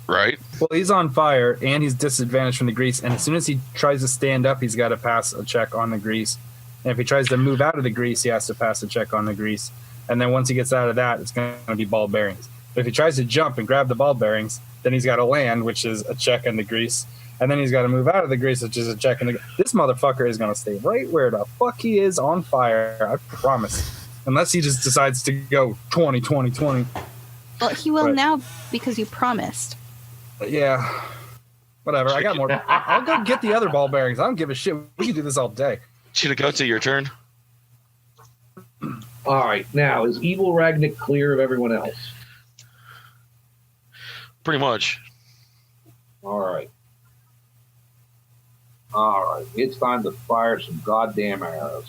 Right. Well, he's on fire and he's disadvantaged from the grease. And as soon as he tries to stand up, he's got to pass a check on the grease. And if he tries to move out of the grease, he has to pass a check on the grease. And then once he gets out of that, it's going to be ball bearings. But if he tries to jump and grab the ball bearings, then he's got to land, which is a check in the grease. And then he's got to move out of the grease, which is a check in the grease. This motherfucker is going to stay right where the fuck he is on fire. I promise. Unless he just decides to go 20, 20, 20. Well, he will now because you promised. Yeah. Whatever. I got more. I'll go get the other ball bearings. I don't give a shit. We can do this all day. Chinakote, your turn. All right. Now, is Evil Ragnick clear of everyone else? Pretty much. All right. All right. It's time to fire some goddamn arrows.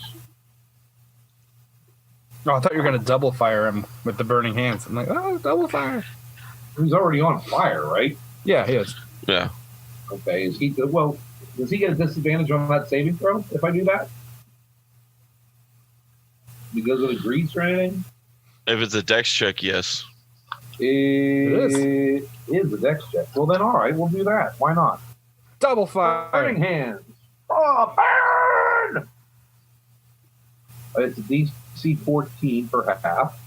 Oh, I thought you were going to double fire him with the burning hands. I'm like, oh, double fire. He's already on fire, right? Yeah, he is. Yeah. Okay. Is he? Well, does he get a disadvantage on that saving throw if I do that? Because of the grease or anything? If it's a dex check, yes. It is a dex check. Well, then, all right, we'll do that. Why not? Double fire. Burning hands. Oh, burn! It's a DC 14 for half.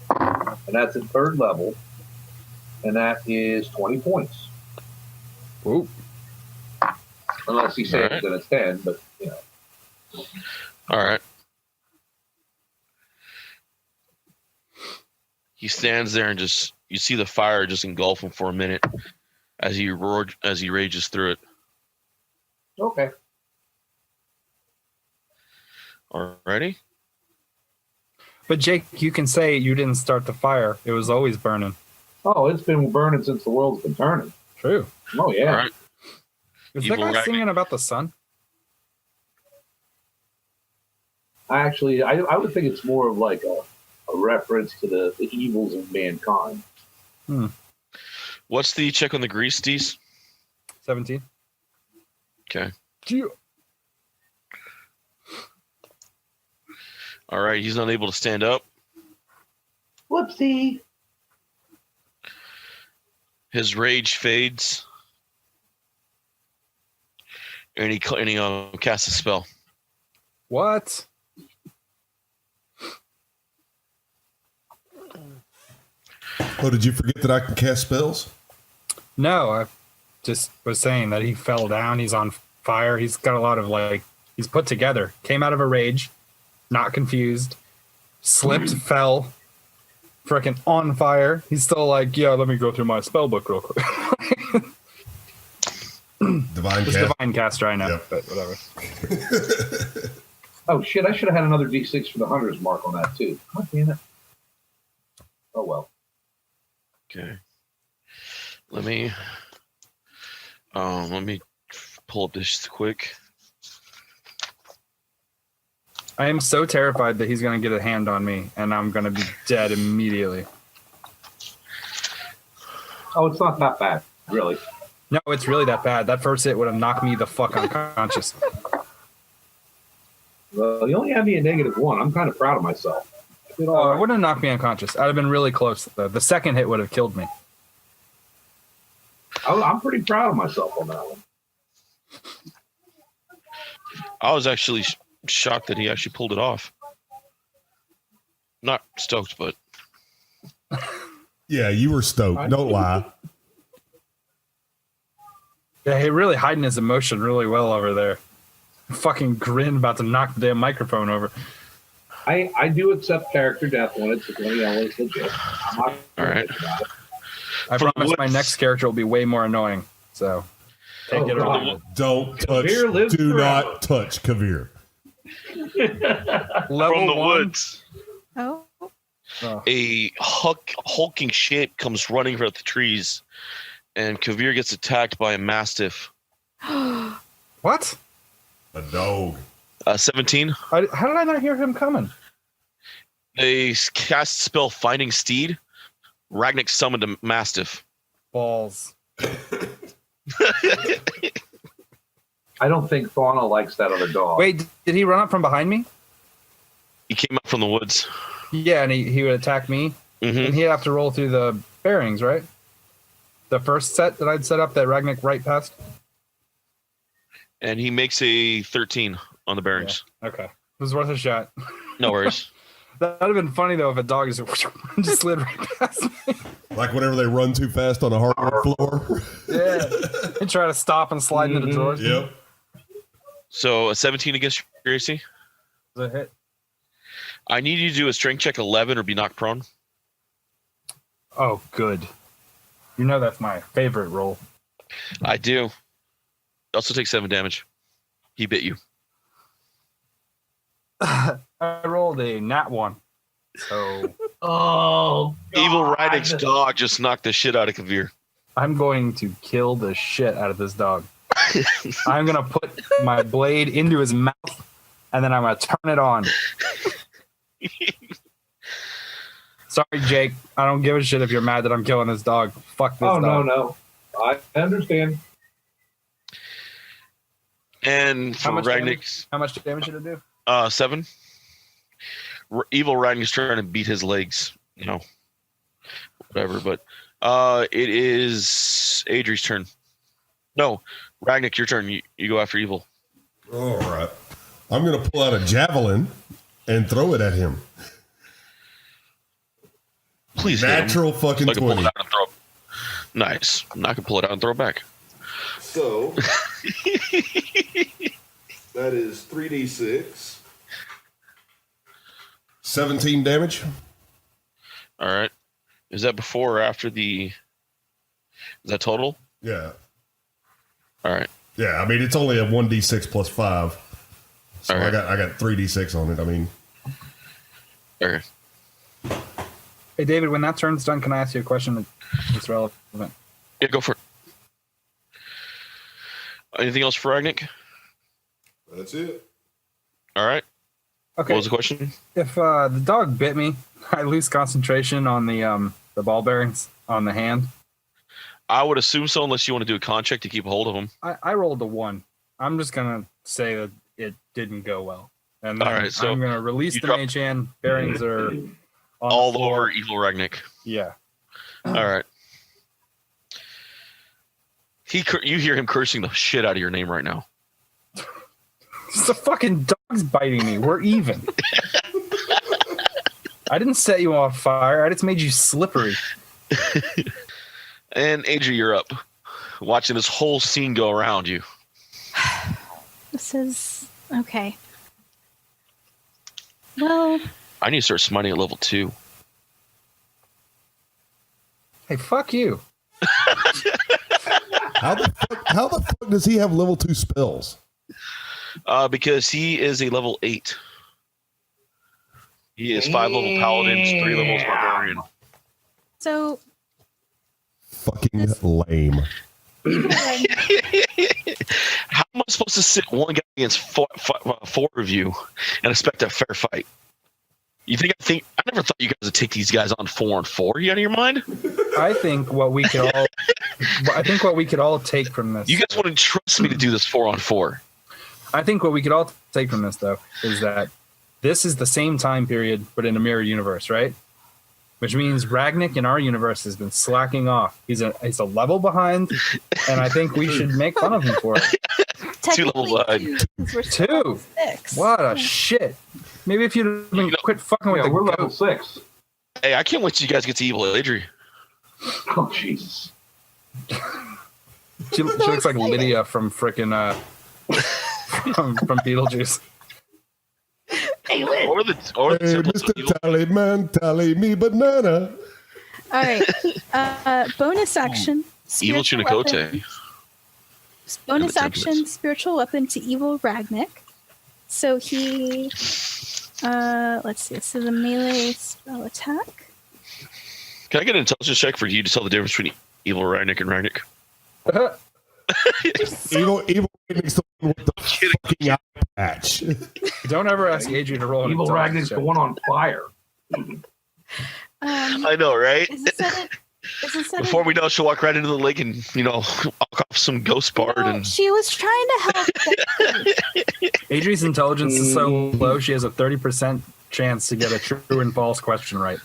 And that's at 3rd level. And that is 20 points. Ooh. Unless he says that it's 10, but, you know. All right. He stands there and just, you see the fire just engulf him for a minute as he rages through it. Okay. Alrighty. But Jake, you can say you didn't start the fire. It was always burning. Oh, it's been burning since the world's been turning. True. Oh, yeah. All right. Is Evil that guy Ragnick. singing about the sun? Actually, I would think it's more of like a reference to the evils of mankind. What's the check on the grease, Dees? 17. Okay. You. All right. He's unable to stand up. Whoopsie. His rage fades. And he casts a spell. What? Oh, did you forget that I can cast spells? No, I just was saying that he fell down. He's on fire. He's got a lot of he's put together. Came out of a rage, not confused, slipped, fell, freaking on fire. He's still yeah, let me go through my spell book real quick. Divine caster, I know, yep. But whatever. Oh shit! I should have had another D6 for the hunter's mark on that too. God damn it! Oh well. Okay. Let me pull up this quick. I am so terrified that he's going to get a hand on me, and I'm going to be dead immediately. Oh, it's not that bad, really. No, it's really that bad. That first hit would have knocked me the fuck unconscious. Well, you only had me a -1. I'm kind of proud of myself. It wouldn't have knocked me unconscious. I'd have been really close. The second hit would have killed me. I'm pretty proud of myself on that one. I was actually shocked that he actually pulled it off. Not stoked, but... Yeah, you were stoked. Don't lie. Yeah, he really hiding his emotion really well over there. Fucking grin about to knock the damn microphone over. I do accept character death when it's legit. I'm not all right. about it. I promise my next character will be way more annoying. So take it or leave it. Don't touch. Do not touch Kavir. From the woods. Oh. A hulking shape comes running out the trees, and Kavir gets attacked by a mastiff. What? A dog. 17. How did I not hear him coming? They cast spell Finding Steed. Ragnik summoned a mastiff. Balls. I don't think Fauna likes that other dog. Wait, did he run up from behind me? He came up from the woods. Yeah, and he would attack me. Mm-hmm. And he'd have to roll through the bearings, right? The first set that I'd set up that Ragnik right past. And he makes a 13 on the bearings. Yeah. Okay. It was worth a shot. No worries. That would have been funny, though, if a dog just slid right past me. Like whenever they run too fast on a hardwood floor. Yeah. And try to stop and slide into the drawers. Yep. So a 17 against your AC? A hit. I need you to do a strength check 11 or be knocked prone. Oh, good. You know that's my favorite roll. I do. Also take 7 damage. He bit you. I rolled a nat 1. So oh, God. Evil Ragnik's dog just knocked the shit out of Kavir. I'm going to kill the shit out of this dog. I'm going to put my blade into his mouth, and then I'm going to turn it on. Sorry, Jake. I don't give a shit if you're mad that I'm killing this dog. Fuck this dog. No. I understand. And for Ragnik's... How much damage did it do? 7. Evil Ragnik's trying to beat his legs. You know. Whatever, but... it is Adri's turn. No, Ragnik, your turn. You go after Evil. All right. I'm going to pull out a javelin and throw it at him. Please, natural fucking 20. Nice. I'm not going to pull it out and throw it back. So, that is 3d6. 17 damage. All right. Is that before or after the... Is that total? Yeah. All right. Yeah, I mean, it's only a 1d6 plus 5. So right. I got 3d6 on it. I mean... Okay. Hey, David, when that turn's done, can I ask you a question that's relevant? Yeah, go for it. Anything else for Ragnik? That's it. All right. Okay. What was the question? If the dog bit me, I lose concentration on the ball bearings on the hand. I would assume so, unless you want to do a con check to keep a hold of him. I rolled a 1. I'm just gonna say that it didn't go well, and then all right, so I'm gonna release the mage hand. Bearings are on all over Evil Ragnik. Yeah. All right. You hear him cursing the shit out of your name right now. The fucking dog's biting me. We're even. I didn't set you on fire. I just made you slippery. And Adri, you're up. Watching this whole scene go around you. This is okay. Well, I need to start smiting at level 2. Hey, fuck you. How the fuck does he have level 2 spells? Because he is a level 8. He is 5 level paladin, 3 levels barbarian. so Fucking lame. How am I supposed to sit one guy against four of you and expect a fair fight? I never thought you guys would take these guys on 4-on-4. You out of your mind? I think what we could all take from this. You guys wouldn't trust me to do this 4-on-4. I think what we could all take from this, though, is that this is the same time period, but in a mirror universe, right? Which means Ragnick in our universe has been slacking off. He's a level behind, and I think we should make fun of him for it. 2 levels behind. 2? What a shit. Maybe if you'd quit fucking with the we're goat. level 6. Hey, I can't wait till you guys get to evil Adri. Oh, Jesus. She looks like Lydia from frickin' from Beetlejuice. Hey, Hey, Mr. Tallyman, tally me banana. all right. Bonus action. Evil spiritual weapon. Chunicote. Bonus action. Spiritual weapon to evil Ragnick. So he. Let's see. So the melee spell attack. Can I get an intelligence check for you to tell the difference between evil Ragnick and Ragnick? Evil Ragnick's the one with the fucking eye patch. Don't ever ask Adrian to roll an Evil intelligence Ragnick's the check. one on fire. I know, right? Is this at Before we know, she'll walk right into the lake and, walk off some ghost bard. And She was trying to help. Adri's intelligence is so low, she has a 30% chance to get a true and false question right.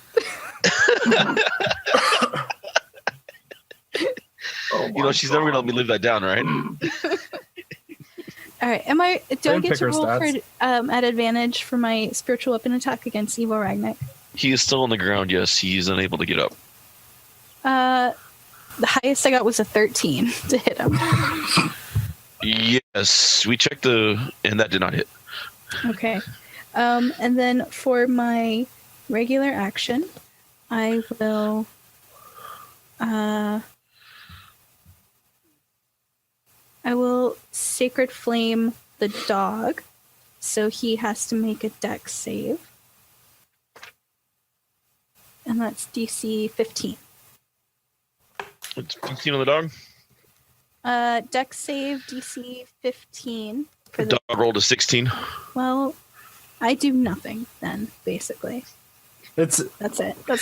she's never going to let me live that down, right? All right. Do I get to roll for at advantage for my spiritual weapon attack against evil Ragnick? He is still on the ground, yes. He's unable to get up. The highest I got was a 13 to hit him. Yes, we checked and that did not hit. Okay. And then for my regular action, I will Sacred Flame the dog. So he has to make a dex save. And that's DC 15. It's 15 on the dog? Dex save DC 15. The dog rolled a 16. Well, I do nothing then, basically. That's it. That's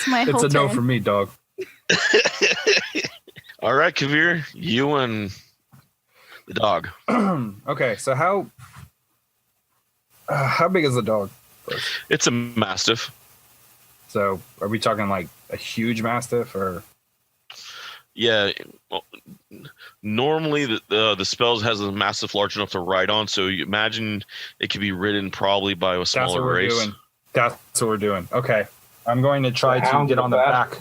my whole It's a no turn. for me, dog. All right, Kavir, you and the dog. Okay, so how big is the dog? It's a mastiff. So are we talking like a huge mastiff or? Yeah, well, normally the spells has a mastiff large enough to ride on, so you imagine it could be ridden probably by a smaller race. That's what we're doing. Okay, I'm going to try to get on the back.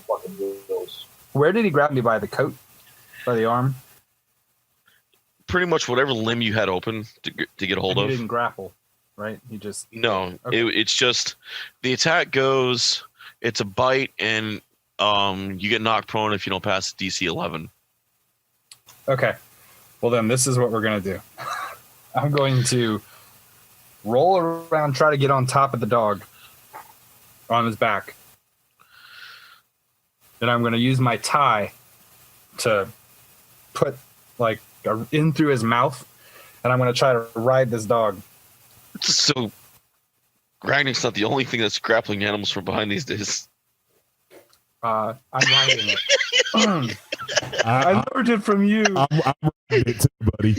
Where did he grab me? By the coat? By the arm? Pretty much whatever limb you had open to get a hold of. He didn't grapple, right? He just... No, okay. It's just the attack goes, it's a bite, and you get knocked prone if you don't pass DC 11. Okay. Well, then this is what we're going to do. I'm going to roll around, try to get on top of the dog on his back. Then I'm going to use my tie to put in through his mouth, and I'm going to try to ride this dog. So Ragnick's not the only thing that's grappling animals from behind these days. I'm riding it. I learned it from you. I'm riding it too, buddy.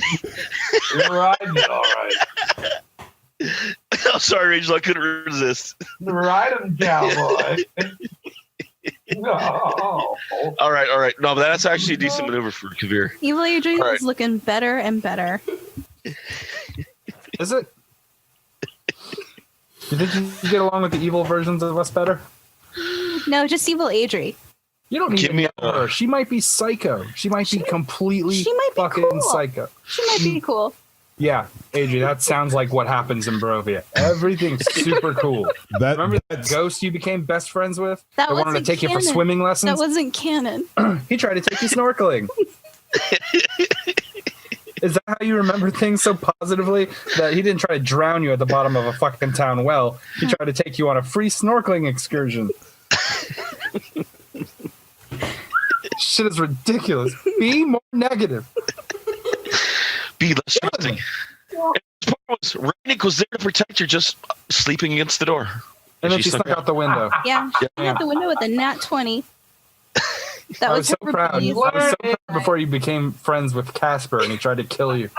You're riding it, all right. I'm sorry, Rachel, I couldn't resist. Riding cowboy. No. All right. No, but that's actually a decent maneuver for Kavir. Evil Adrian is looking better and better. Is it? You think you get along with the evil versions of us better? No, just evil Adri. You don't need Give to me know her. She might be psycho. She might be completely fucking cool. psycho. She might be cool. Yeah, Adri, that sounds like what happens in Barovia. Everything's super cool. Remember that ghost you became best friends with? That wanted to take you for swimming lessons? That wasn't canon. He tried to take you snorkeling. Is that how you remember things so positively? That he didn't try to drown you at the bottom of a fucking town well. He tried to take you on a free snorkeling excursion. Shit is ridiculous. Be more negative. Be less trusting. Ragnick was there to protect her, just sleeping against the door. And then she snuck out the window. Yeah, she out the window with a nat 20. That I was so proud. I was so proud before you became friends with Casper and he tried to kill you.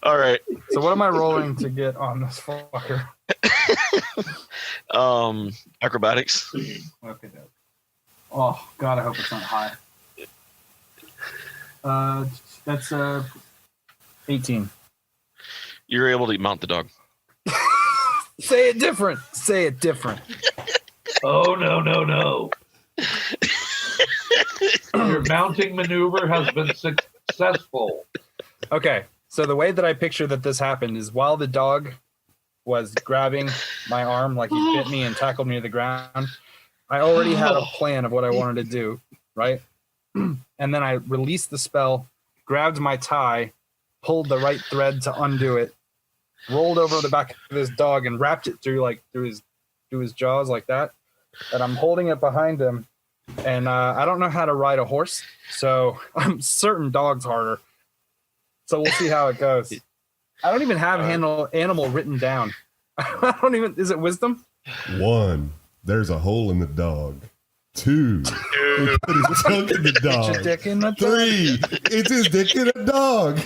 All right. So what am I rolling to get on this fucker? Acrobatics. Okay, dope. Oh God, I hope it's not high. That's 18. You're able to mount the dog. Say it different. Say it different. Oh, no. Your mounting maneuver has been successful. Okay, so the way that I picture that this happened is while the dog was grabbing my arm, like he bit me and tackled me to the ground, I already had a plan of what I wanted to do, right? And then I released the spell, grabbed my tie, pulled the right thread to undo it, rolled over the back of this dog and wrapped it through his jaws like that. And I'm holding it behind him. And I don't know how to ride a horse, so I'm certain dog's harder. So we'll see how it goes. I don't even have animal written down. I don't even. Is it wisdom? 1, there's a hole in the dog. 2, he put his tongue in the dog. It's your dick in the dog. 3, it's his dick in a dog.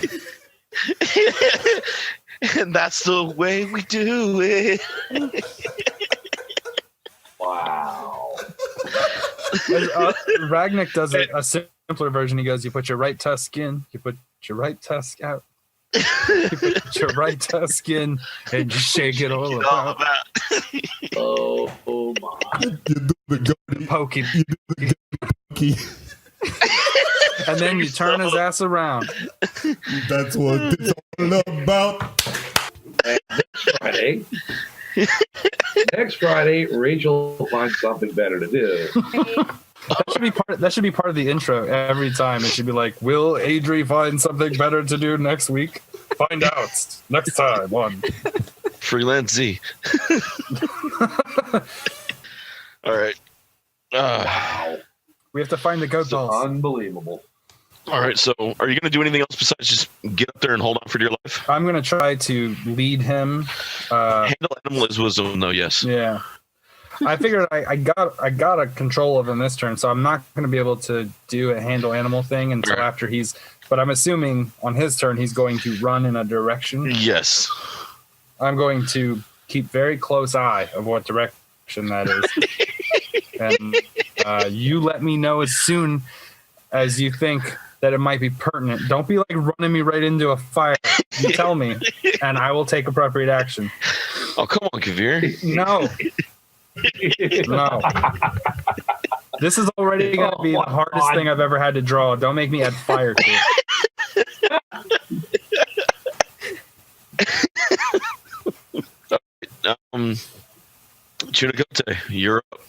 And that's the way we do it. Wow. Ragnick does a simpler version. He goes, you put your right tusk in, you put your right tusk out, you put your right tusk in, and you shake it all about. Oh my. You do the Pokey. pokey. And then you turn his ass around. That's what it's all about. Next Friday, Rachel will find something better to do. That should be part of the intro every time. It should be like, will Adri find something better to do next week? Find out next time on Freelance Z. All right. Wow. We have to find the goat balls. Unbelievable. All right. So, are you going to do anything else besides just get up there and hold on for dear life? I'm going to try to lead him. Handle animal is wisdom, though. Yes. Yeah. I figured I got a control of him this turn, so I'm not going to be able to do a handle animal thing until after he's. But I'm assuming on his turn he's going to run in a direction. Yes. I'm going to keep very close eye of what direction that is, and you let me know as soon as you think that it might be pertinent. Don't be like running me right into a fire. You tell me, and I will take appropriate action. Oh, come on, Kavir. No. No. This is already going to be the hardest thing I've ever had to draw. Don't make me add fire to it. Chunicote, you're up.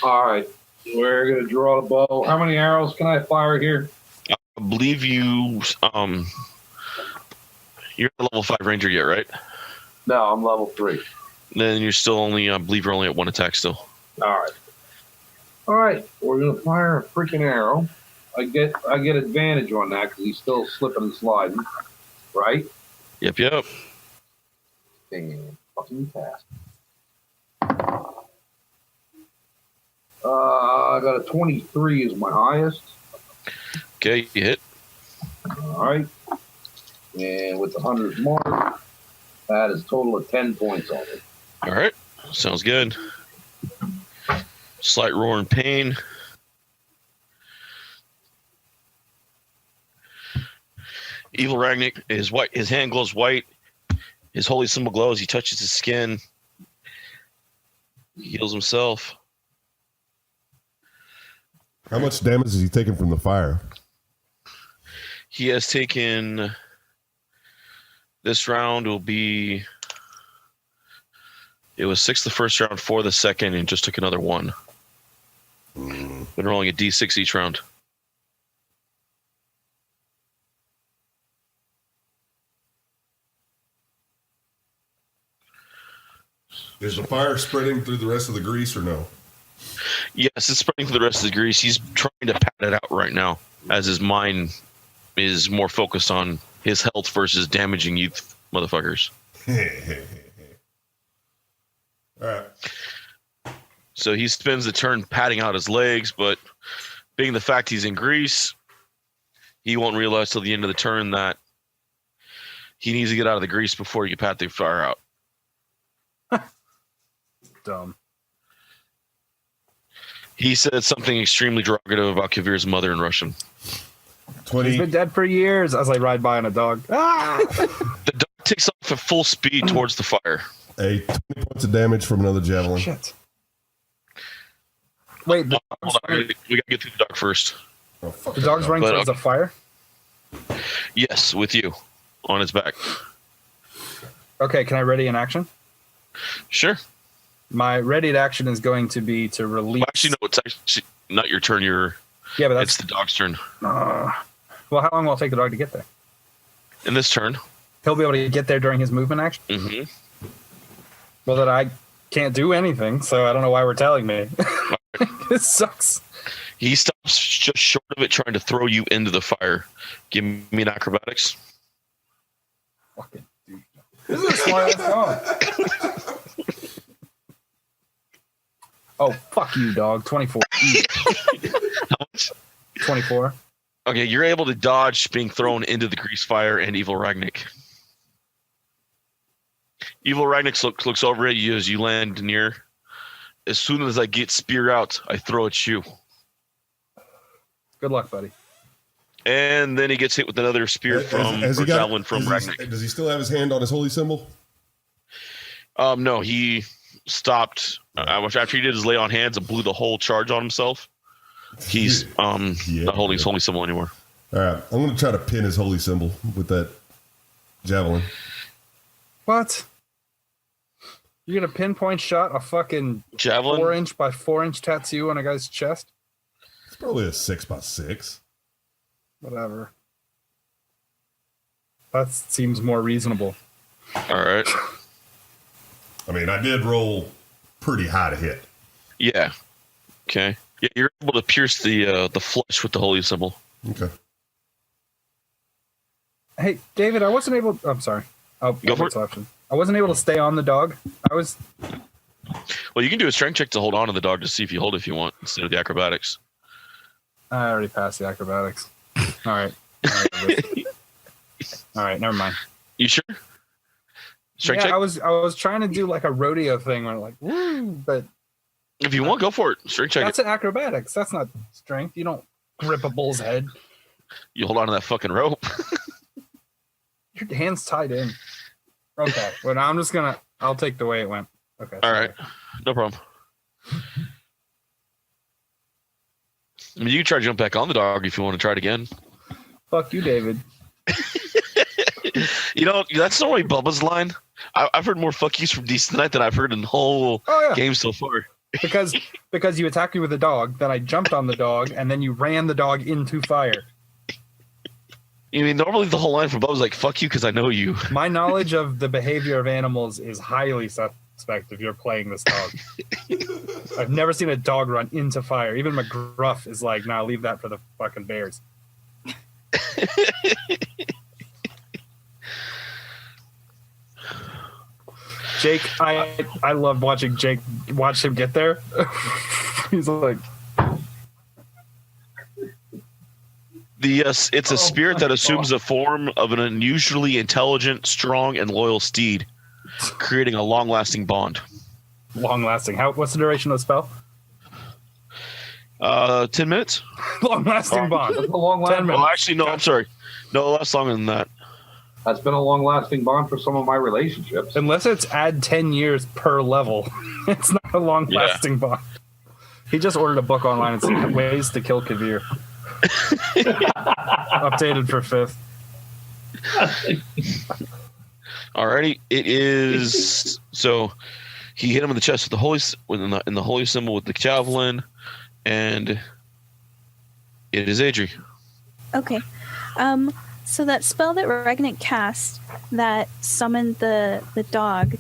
All right. We're going to draw the bow. How many arrows can I fire here? I believe you're a level 5 ranger yet, right? No, I'm level 3. Then you're still only, I believe you're only at 1 attack still. All right. We're going to fire a freaking arrow. I get advantage on that because he's still slipping and sliding. Right? Yep. And fucking fast. I got a 23 is my highest. Okay, you hit. All right. And with the 100 mark, that is a total of 10 points on it. All right. Sounds good. Slight roar in pain. Evil Ragnick is white. His hand glows white. His holy symbol glows. He touches his skin. He heals himself. How much damage is he taking from the fire? He has taken. This round will be. It was 6 the first round, 4 the second, and just took another 1. Been rolling a d6 each round. Is the fire spreading through the rest of the grease or no? Yes, it's spreading through the rest of the grease. He's trying to pat it out right now, as his mind is more focused on his health versus damaging you motherfuckers. All right. So he spends the turn patting out his legs, but being the fact he's in grease, he won't realize till the end of the turn that he needs to get out of the grease before he can pat the fire out. Dumb. He said something extremely derogative about Kavir's mother in Russian. 20. He's been dead for years as I ride by on a dog. Ah! The dog takes off at full speed towards the fire. 20 points of damage from another javelin. Shit. Wait, Hold on. We gotta get through the dog first. Oh, fuck the that dog's dog. running towards a fire? Yes, with you on his back. Okay, can I ready an action? Sure. My readied action is going to be to release. Well, actually, no, it's actually not your turn. Yeah, but It's the dog's turn. well, how long will it take the dog to get there? In this turn. He'll be able to get there during his movement action? Mm-hmm. Well, then I can't do anything, so I don't know why we're telling me. This sucks. He stops just short of it, trying to throw you into the fire. Give me an acrobatics. Fucking dude. This is a smart ass dog. Oh, fuck you, dog. 24. How much? 24. Okay, you're able to dodge being thrown into the grease fire and Evil Ragnick. Evil Ragnick looks over at you as you land near. As soon as I get spear out, I throw at you. Good luck, buddy. And then he gets hit with another spear javelin from Ragnick. Does he still have his hand on his holy symbol? No, he stopped after he did his lay on hands and blew the whole charge on himself. He's not holding his holy symbol anymore. All right, I'm going to try to pin his holy symbol with that javelin. What? You're going to pinpoint shot a fucking javelin 4-inch by 4-inch tattoo on a guy's chest? It's probably a 6x6. Whatever. That seems more reasonable. All right. I mean, I did roll pretty high to hit. Yeah. Okay. Yeah, you're able to pierce the flesh with the holy symbol. Okay. Hey, David, I wasn't able. I'm sorry. Go for it. Option. I wasn't able to stay on the dog. Well, you can do a strength check to hold on to the dog to see if you hold it if you want instead of the acrobatics. I already passed the acrobatics. All right. All right. Never mind. You sure? Strength check? I was trying to do like a rodeo thing where like, woo, but if you want, go for it. Strength check. That's an acrobatics. That's not strength. You don't grip a bull's head. You hold on to that fucking rope. Your hand's tied in. Okay. Well, I'm just gonna. I'll take the way it went. Okay. All right. No problem. I mean, you can try to jump back on the dog if you want to try it again. Fuck you, David. You know, that's normally Bubba's line. I've heard more fuck yous from DC tonight than I've heard in the whole game so far. Because you attacked me with a dog, then I jumped on the dog, and then you ran the dog into fire. You mean, normally the whole line from Bubba's like, fuck you because I know you. My knowledge of the behavior of animals is highly suspect if you're playing this dog. I've never seen a dog run into fire. Even McGruff is like, nah, leave that for the fucking bears. Jake, I love watching Jake watch him get there. He's like, it's a spirit that assumes the form of an unusually intelligent, strong, and loyal steed, creating a long-lasting bond. Long-lasting. What's the duration of the spell? 10 minutes. Long-lasting bond. That's a long-lasting. 10 minutes. Oh, actually, no. I'm sorry. No, less longer than that. That's been a long-lasting bond for some of my relationships. Unless it's add 10 years per level, it's not a long-lasting bond. He just ordered a book online. It's Ways to Kill Kavir. Updated for 5th. Alrighty, it is. So he hit him in the chest with the holy, in the holy symbol with the javelin, and it is Adri. Okay. So that spell that Ragnick cast that summoned the dog,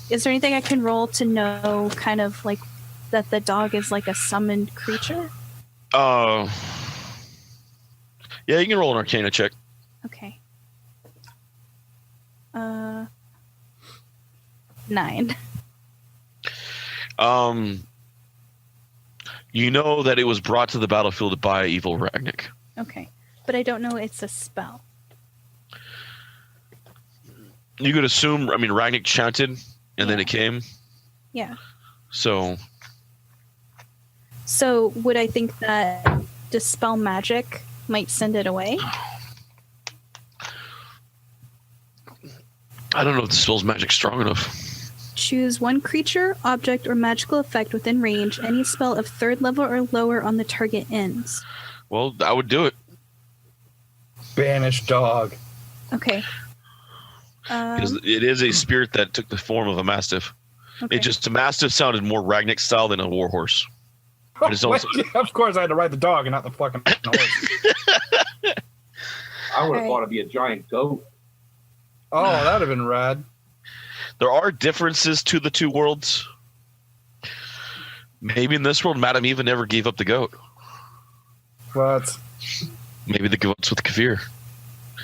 is there anything I can roll to know kind of like that the dog is like a summoned creature? Yeah, you can roll an Arcana check. Okay. 9. You know that it was brought to the battlefield by evil Ragnick. Okay. But I don't know it's a spell. You could assume, Ragnick chanted, and then it came. Yeah. So would I think that Dispel Magic might send it away? I don't know if Dispel's magic strong enough. Choose one creature, object, or magical effect within range. Any spell of 3rd level or lower on the target ends. Well, I would do it. Banish dog. Okay. Because it is a spirit that took the form of a mastiff. Okay. The mastiff sounded more Ragnick style than a warhorse. Of course, I had to ride the dog and not the fucking horse. I would have thought it'd be a giant goat. Oh, that'd have been rad. There are differences to the two worlds. Maybe in this world, Madame Eva never gave up the goat. What? Maybe the goat's with Kavir.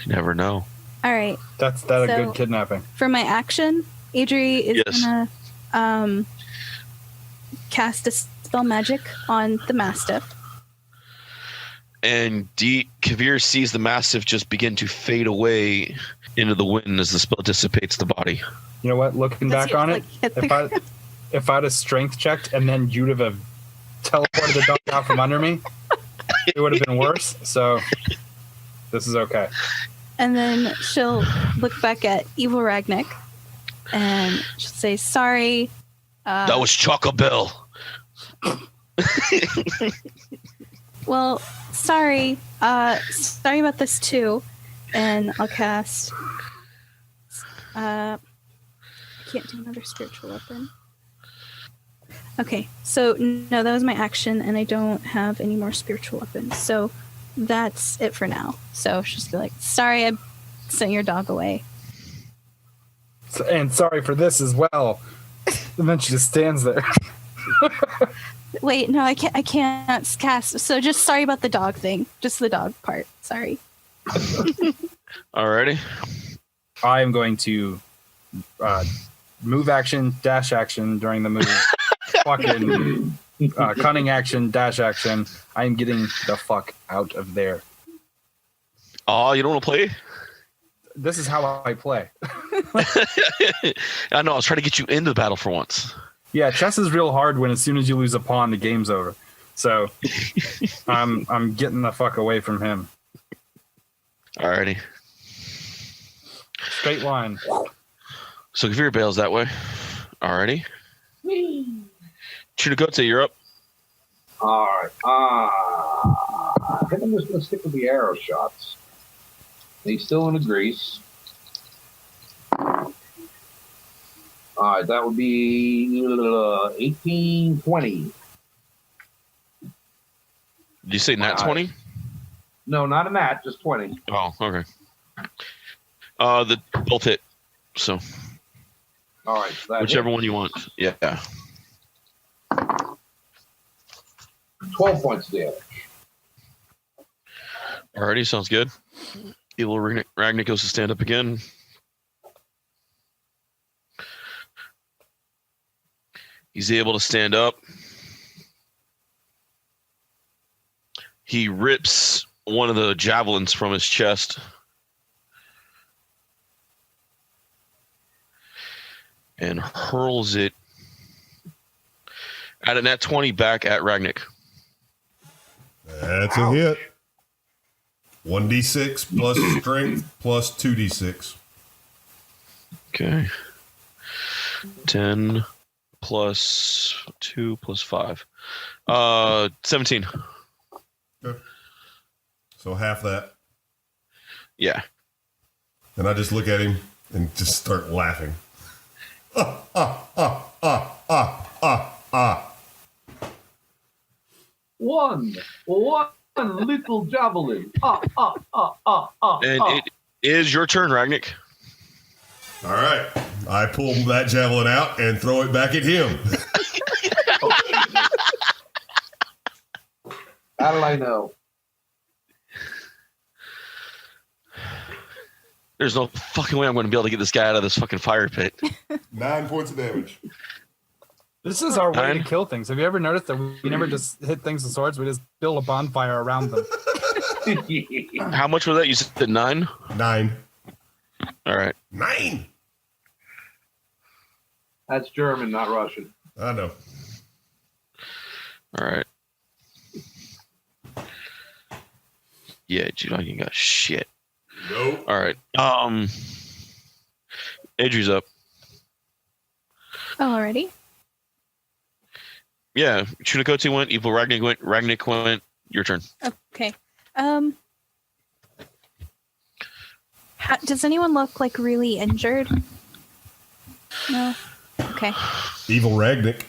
You never know. All right. That's a good kidnapping. For my action, Adri is gonna cast a spell magic on the Mastiff. And Kavir sees the Mastiff just begin to fade away into the wind as the spell dissipates the body. You know what? Looking back on it, if I'd have strength checked and then you'd have teleported the dog out from under me, it would have been worse. So this is okay. And then she'll look back at evil Ragnick and she'll say, "Sorry." That was Choco-Bill. Well, sorry. Sorry about this too. And I'll cast. I can't do another spiritual weapon. Okay, so no, that was my action, and I don't have any more spiritual weapons. So that's it for now. So she'll just be like, "Sorry, I sent your dog away." And sorry for this as well. And then she just stands there. Wait, no, I can't cast. So just sorry about the dog thing. Just the dog part. Sorry. Alrighty. I am going to move action, dash action during the move. Fucking cunning action, dash action. I am getting the fuck out of there. Oh, you don't want to play? This is how I play. I know. I was trying to get you into the battle for once. Yeah, chess is real hard when as soon as you lose a pawn, the game's over. So I'm getting the fuck away from him. Alrighty. Straight line. So Kavir bails that way. Alrighty. Chunakote, you're up. All right. I think I'm just going to stick with the arrow shots. He's still in the grease. All right, that would be 18, 20. Did you say nat 20? No, not a nat, just 20. Oh, okay. The both hit. So. All right. So whichever one you want. Yeah. 12 points damage. Alrighty, sounds good. Evil Ragnick goes to stand up again. He's able to stand up. He rips one of the javelins from his chest. And hurls it at a nat 20 back at Ragnick. That's a hit. 1d6 plus strength plus 2d6. Okay. 10 plus 2 plus 5. 17. Okay. So half that. Yeah. And I just look at him and just start laughing. One little javelin. And it is your turn, Ragnik. All right. I pull that javelin out and throw it back at him. How do I know? There's no fucking way I'm going to be able to get this guy out of this fucking fire pit. 9 points of damage. This is our way 9? to kill things. Have you ever noticed that we never just hit things with swords? We just build a bonfire around them. How much was that? You said 9? 9. All right. 9. That's German, not Russian. I know. All right. Yeah, dude, I ain't got shit. Nope. All right. Adri's up. Oh, already? Yeah, Chunakotsi went, Evil Ragnik went, your turn. Okay. Does anyone look like really injured? No. Okay. Evil Ragnik.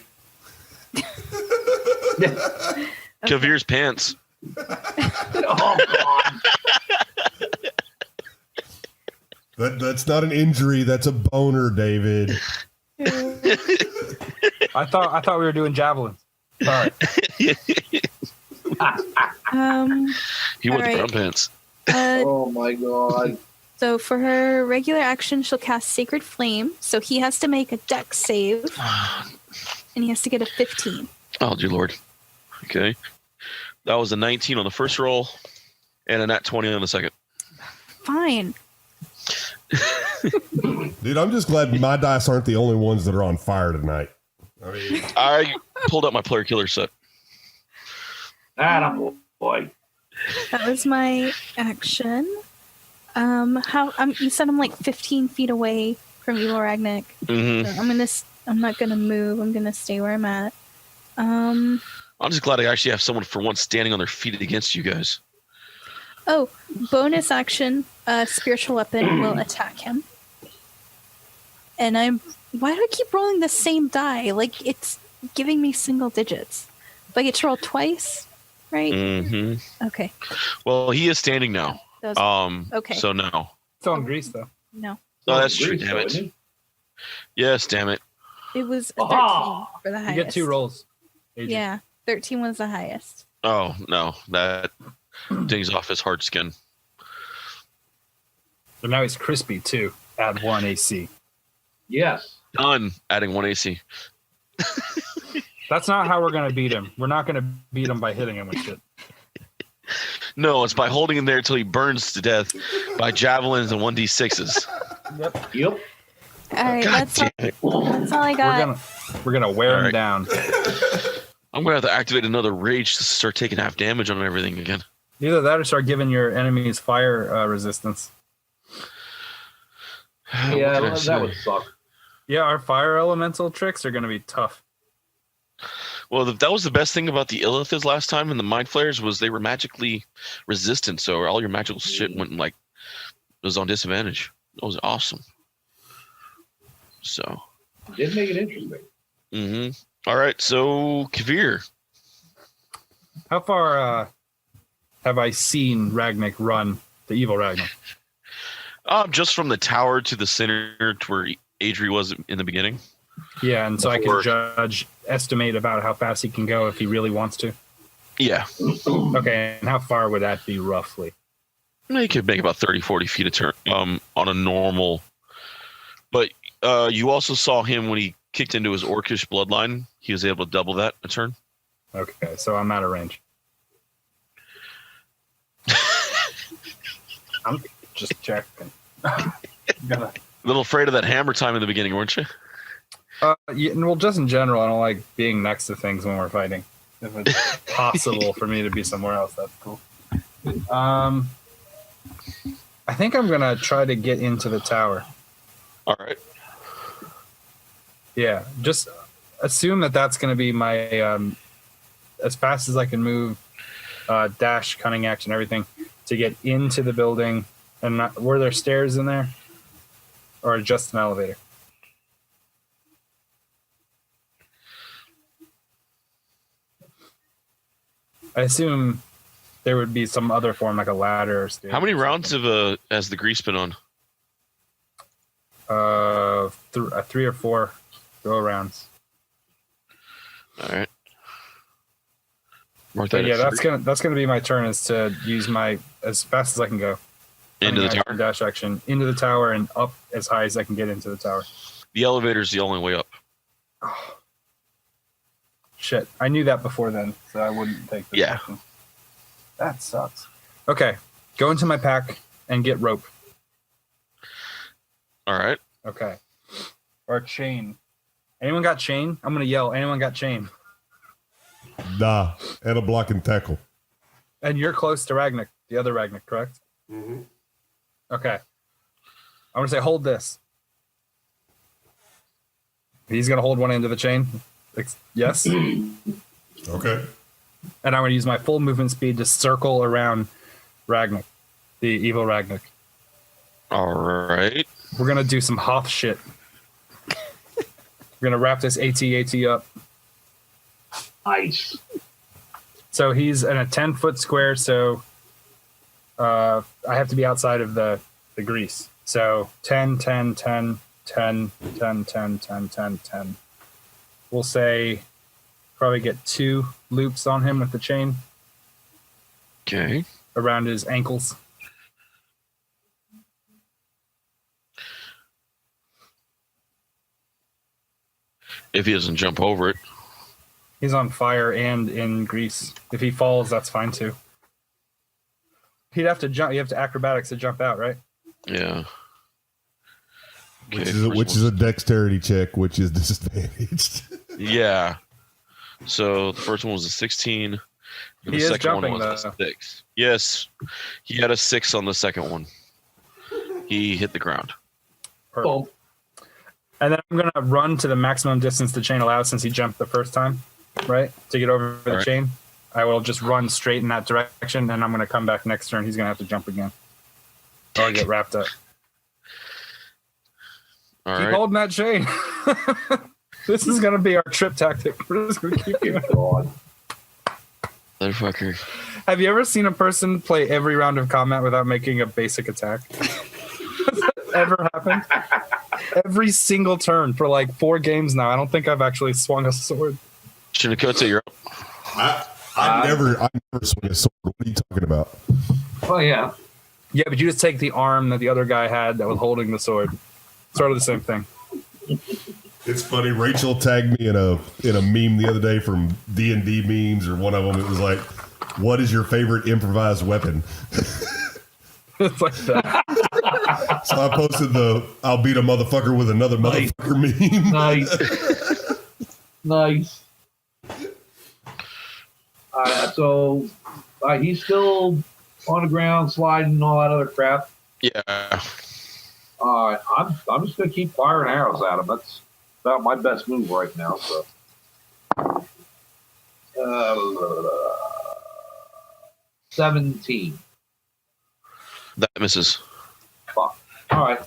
Kavir's pants. Oh, God. That's not an injury. That's a boner, David. I thought we were doing javelins. Sorry. He went right. brown pants. Oh, my God. So for her regular action, she'll cast Sacred Flame. So he has to make a dex save, and he has to get a 15. Oh, dear Lord. Okay. That was a 19 on the first roll, and a nat 20 on the second. Fine. Dude, I'm just glad my dice aren't the only ones that are on fire tonight. I pulled up my player killer set. Attaboy. That was my action. You said I'm like 15 feet away from Evil Ragnik. Mm-hmm. So I'm not gonna move. I'm gonna stay where I'm at. I'm just glad I actually have someone for once standing on their feet against you guys. Oh, bonus action, spiritual weapon will attack him. And why do I keep rolling the same die? Like, it's giving me single digits. Do I get to roll twice? Right? Mm-hmm. Okay. Well, he is standing now. Okay. So no. It's on grease, though. No. Oh, that's true, damn it. Yes, damn it. It was a 13 for the highest. You get 2 rolls. AJ. Yeah. 13 was the highest. Oh, no. That dings off his hard skin. So now he's crispy, too. Add 1 AC. Yes. Done. Adding 1 AC. That's not how we're going to beat him. We're not going to beat him by hitting him with shit. No, it's by holding him there until he burns to death by javelins and 1d6s. Yep. All right. God That's all I got. We're gonna wear him right. down. I'm going to have to activate another rage to start taking half damage on everything again. Either that or start giving your enemies fire resistance. Yeah, that would suck. Yeah, our fire elemental tricks are going to be tough. Well, that was the best thing about the Illithid last time and the Mind Flayers was they were magically resistant, so all your magical shit went was on disadvantage. That was awesome. So. Did make it interesting. Mm-hmm. All right, so Kavir. How far have I seen Ragnik run, the evil Ragnik? Just from the tower to the center to where Adri was in the beginning. Yeah, and so I can estimate about how fast he can go if he really wants to. Yeah. Okay, and how far would that be roughly? He could make about 30, 40 feet a turn on a normal. But you also saw him when he kicked into his orcish bloodline. He was able to double that a turn. Okay, so I'm out of range. I'm just checking. A little afraid of that hammer time in the beginning, weren't you? Yeah, well, just in general, I don't like being next to things when we're fighting. If it's possible for me to be somewhere else, that's cool. I think I'm gonna try to get into the tower. All right. Yeah, just assume that that's going to be my as fast as I can move, dash, cunning action, everything to get into the building. And were there stairs in there, or just an elevator? I assume there would be some other form, like a ladder or stairs. How many rounds has the grease been on? 3 or 4 go rounds. All right. That's gonna be my turn, is to use my as fast as I can go into the tower. Dash action into the tower and up as high as I can get into the tower. The elevator's the only way up. Oh. Shit, I knew that before then, so I wouldn't take the action. That sucks. Okay, go into my pack and get rope. All right. Okay. Or chain. Anyone got chain? I'm gonna yell. Anyone got chain? Nah, and a block and tackle. And you're close to Ragnik, the other Ragnik, correct? Mm-hmm. Okay. I'm gonna say hold this. He's gonna hold one end of the chain. Yes. Okay. And I'm gonna use my full movement speed to circle around Ragnik, the evil Ragnik. All right. We're gonna do some Hoth shit. We're gonna wrap this AT up. Nice. So he's in a 10-foot square, so I have to be outside of the grease. So 10, 10, 10, 10, 10, 10, 10, 10, 10. We'll say probably get 2 loops on him with the chain. Okay. Around his ankles. If he doesn't jump over it. He's on fire and in grease. If he falls, that's fine too. He'd have to jump. You have to acrobatics to jump out, right? Yeah. Okay, which is a dexterity check, which is disadvantaged. Yeah. So the first one was a 16. And the second one was a 6. Yes. He had a 6 on the second one. He hit the ground. Perfect. And then I'm going to run to the maximum distance the chain allows since he jumped the first time, right? To get over the chain. I will just run straight in that direction, and I'm going to come back next turn. He's going to have to jump again. Or get wrapped up. Keep holding that chain. This is going to be our trip tactic. We're just going to keep it on. Motherfucker. Have you ever seen a person play every round of combat without making a basic attack? Has that ever happened? Every single turn for like 4 games now. I don't think I've actually swung a sword. Chinakote, you're up. I never swung a sword. What are you talking about? Oh, yeah. Yeah, but you just take the arm that the other guy had that was holding the sword. Sort of the same thing. It's funny. Rachel tagged me in a meme the other day from D&D memes, or one of them. It was like, "What is your favorite improvised weapon?" It's like that. So I posted the "I'll beat a motherfucker with another motherfucker" meme. Nice. So he's still on the ground, sliding, and all that other crap. Yeah. I'm just gonna keep firing arrows at him. That's about my best move right now. So, 17. That misses. Fuck. All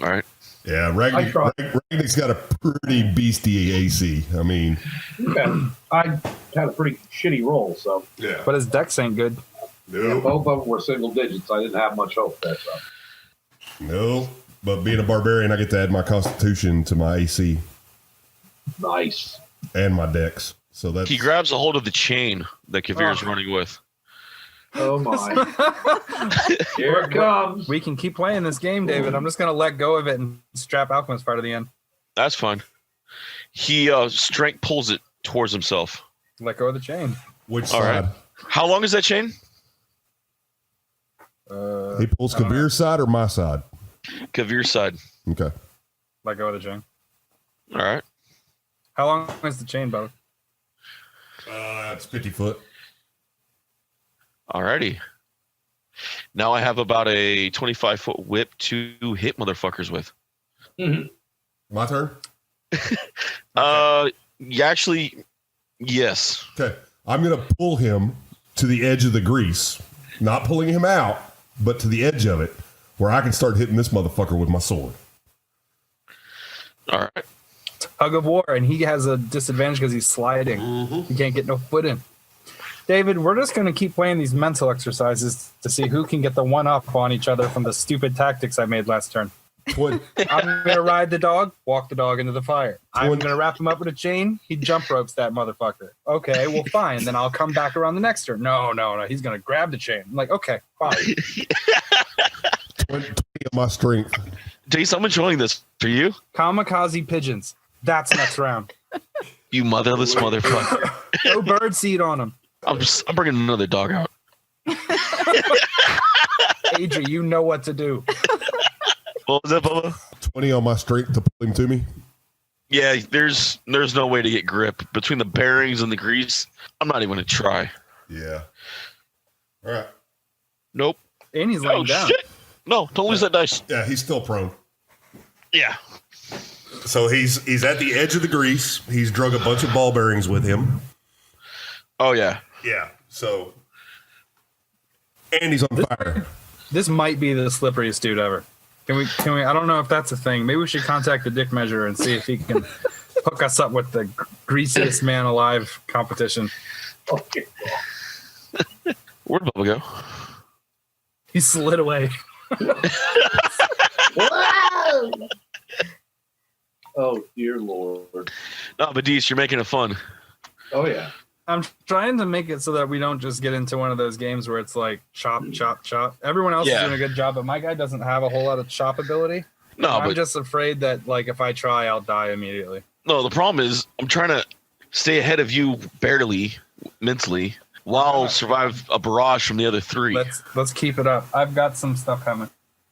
right. Yeah, Ragnik's got a pretty beastie AC. I mean, I had a pretty shitty roll, so. Yeah. But his dex ain't good. No. Both of them were single digits. I didn't have much hope there, so. No, but being a barbarian, I get to add my Constitution to my AC. Nice. And my dex. So that's... He grabs a hold of the chain that Kavir's running with. Oh my. Here it comes. We can keep playing this game, David. I'm just going to let go of it and strap Alchemist Fire to the end. That's fine. He strength pulls it towards himself. Let go of the chain. Which side? Right. How long is that chain? He pulls Kavir's side or my side? Kavir's side. Okay. Let go of the chain. All right. How long is the chain, Bo? It's 50 foot. Alrighty. Now I have about a 25-foot whip to hit motherfuckers with. Mm-hmm. My turn? You actually, yes. Okay. I'm going to pull him to the edge of the grease. Not pulling him out, but to the edge of it, where I can start hitting this motherfucker with my sword. All right. Tug of war, and he has a disadvantage because he's sliding. He can't get no foot in. David, we're just going to keep playing these mental exercises to see who can get the one up on each other from the stupid tactics I made last turn. I'm going to ride the dog, walk the dog into the fire. I'm going to wrap him up with a chain. He jump ropes that motherfucker. Okay, well, fine. Then I'll come back around the next turn. No. He's going to grab the chain. I'm like, okay, fine. 20 of my strength. Jace, I'm enjoying this. For you? Kamikaze pigeons. That's next round. You motherless motherfucker. No bird seed on him. I'm bringing another dog out. Adri, you know what to do. What was that, Bubba? 20 on my strength to pull him to me. Yeah, there's no way to get grip between the bearings and the grease. I'm not even gonna try. Yeah. All right. Nope. And he's laying down. Shit. No, don't lose that dice. Yeah, he's still prone. Yeah. So he's at the edge of the grease. He's drug a bunch of ball bearings with him. Oh yeah. Yeah. So, and he's on fire. This might be the slipperiest dude ever. Can we? I don't know if that's a thing. Maybe we should contact the dick measurer and see if he can hook us up with the greasiest man alive competition. Okay. Where'd Bubba go? He slid away. Whoa! Oh dear Lord. No, but Dees, you're making it fun. Oh yeah. I'm trying to make it so that we don't just get into one of those games where it's like chop, chop, chop. Everyone else is doing a good job, but my guy doesn't have a whole lot of chop ability. No, I'm just afraid that like if I try, I'll die immediately. No, the problem is I'm trying to stay ahead of you barely mentally while survive a barrage from the other three. Let's keep it up. I've got some stuff coming.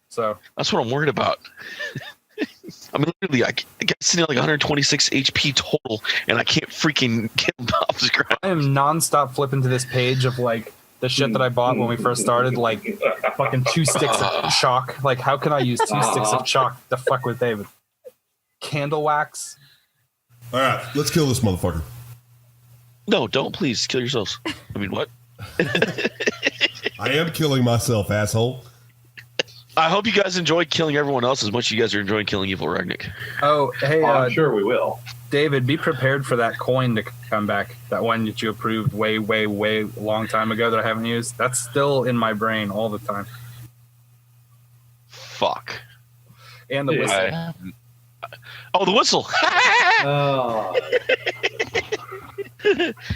So that's what I'm worried about. I mean, literally, I got sitting at like 126 HP total, and I can't freaking get him off the ground. I am nonstop flipping to this page of like the shit that I bought when we first started, like fucking 2 sticks of chalk. Like, how can I use 2 sticks of chalk to fuck with David? Candle wax. All right, let's kill this motherfucker. No, don't please kill yourselves. I mean, what? I am killing myself, asshole. I hope you guys enjoy killing everyone else as much as you guys are enjoying killing Evil Ragnick. Oh, hey, I'm sure we will. David, be prepared for that coin to come back. That one that you approved way long time ago that I haven't used. That's still in my brain all the time. Fuck. And the whistle. Oh, the whistle. Oh.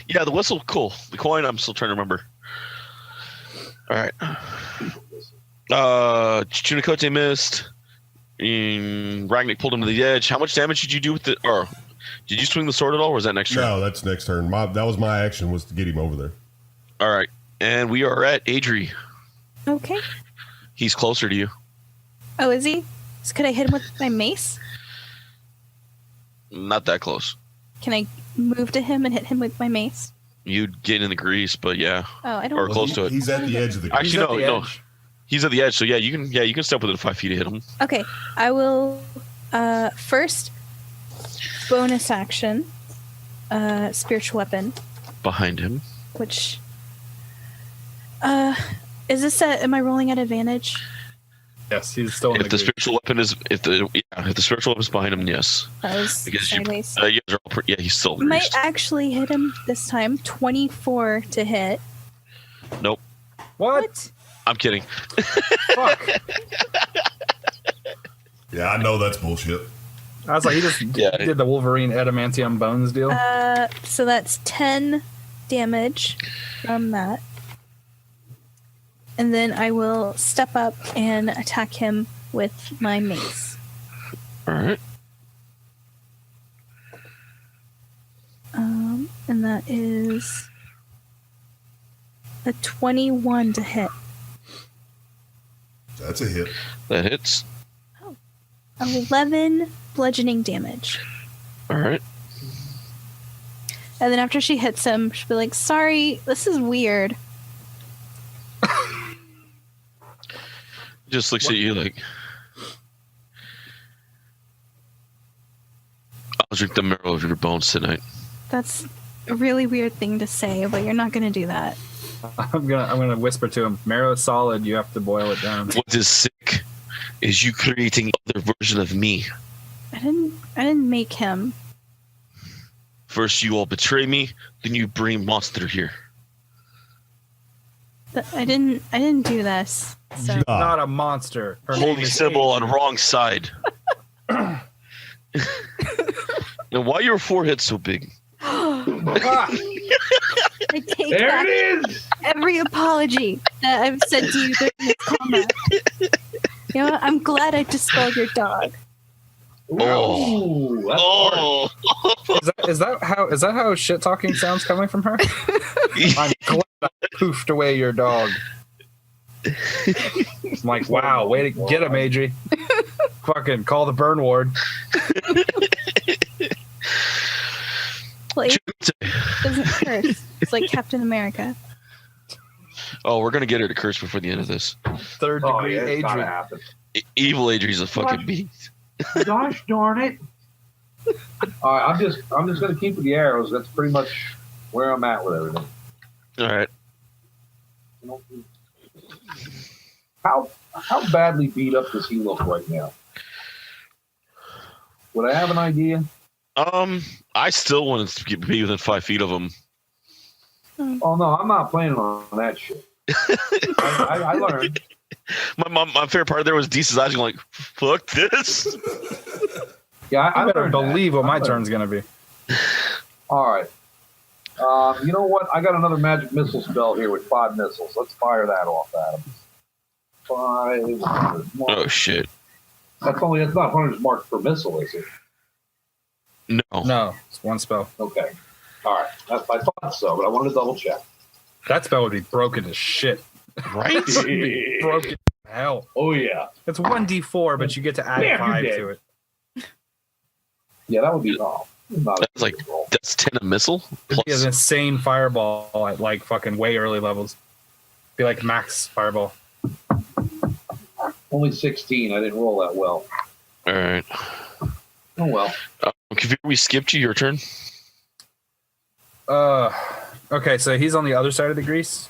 Yeah, the whistle, cool. The coin, I'm still trying to remember. All right. Chunikote missed. Ragnick pulled him to the edge. How much damage did you do with the? Or did you swing the sword at all? Or was that next turn? No, that's next turn. That was my action, was to get him over there. All right, and we are at Adri. Okay. He's closer to you. Oh, is he? So could I hit him with my mace? Not that close. Can I move to him and hit him with my mace? You'd get in the grease, but yeah. Oh, I don't. Or close to it. He's at the edge of the. Actually, no. He's at the edge, so yeah, you can step within 5 feet to hit him. Okay, I will first bonus action, spiritual weapon. Behind him. Which is this am I rolling at advantage? Yes, he's still in if the spiritual weapon is if the spiritual weapon is behind him, yes. That was because sideways. you guys are all he's still Might greased. actually hit him this time. 24 to hit. Nope. What? I'm kidding. Fuck. Yeah, I know that's bullshit. I was like, he just did the Wolverine adamantium bones deal. So that's 10 damage from that. And then I will step up and attack him with my mace. All right. And that is a 21 to hit. That's a hit. That hits. 11 bludgeoning damage. All right. And then after she hits him, she'll be like, sorry, this is weird. Just looks at you like, I'll drink the marrow of your bones tonight. That's a really weird thing to say, but you're not going to do that. I'm gonna whisper to him. Marrow is solid. You have to boil it down. What is sick is you creating another version of me. I didn't make him. First, you all betray me, then you bring monster here. I didn't do this. So. You're not a monster. Her name Holy is symbol Adrian. on wrong side. And why your forehead so big? I take There back it is. every apology that I've said to you during this combat. You know what? I'm glad I dispelled your dog. Ooh, that's hard. Is that how shit talking sounds coming from her? I'm glad I poofed away your dog. I'm like, wow, way to get him, Adri. Fucking call the burn ward. Well, it doesn't curse. It's like Captain America. Oh, we're gonna get her to curse before the end of this. Third Oh, degree yeah, it's gotta Adri. happen. Evil Adri's a fucking beast. Gosh darn it! All right, I'm just gonna keep with the arrows. That's pretty much where I'm at with everything. All right. How badly beat up does he look right now? Would I have an idea? I still want to be within 5 feet of him. Oh no, I'm not planning on that shit. I learned. My favorite part there was Deese's eyes going like, "Fuck this." Yeah, I better learned believe that. what my I learned. turn's gonna be. All right. You know what? I got another magic missile spell here with 5 missiles. Let's fire that off at him. 5. Oh shit! That's not Hunter's Mark per missile, is it? No, it's one spell. Okay. All right. I thought so, but I wanted to double check. That spell would be broken as shit. Right? Broken as hell. Oh yeah. It's 1d4, but you get to add Damn, you're 5 dead. to it. Yeah, that would be not That's like that's 10 a missile. It'd be Plus, an insane fireball at like fucking way early levels. Be like max fireball. only 16. I didn't roll that well. all right. Oh well. Kavir, we skipped you. Your turn. Okay, so he's on the other side of the grease,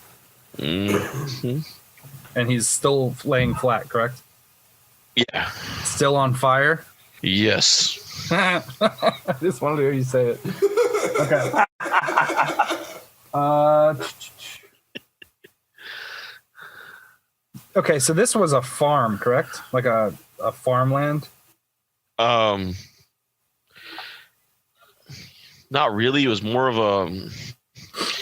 Mm-hmm. and he's still laying flat, correct? Yeah. Still on fire. Yes. I just wanted to hear you say it. Okay. Okay, so this was a farm, correct? Like a farmland? Not really. It was more of a.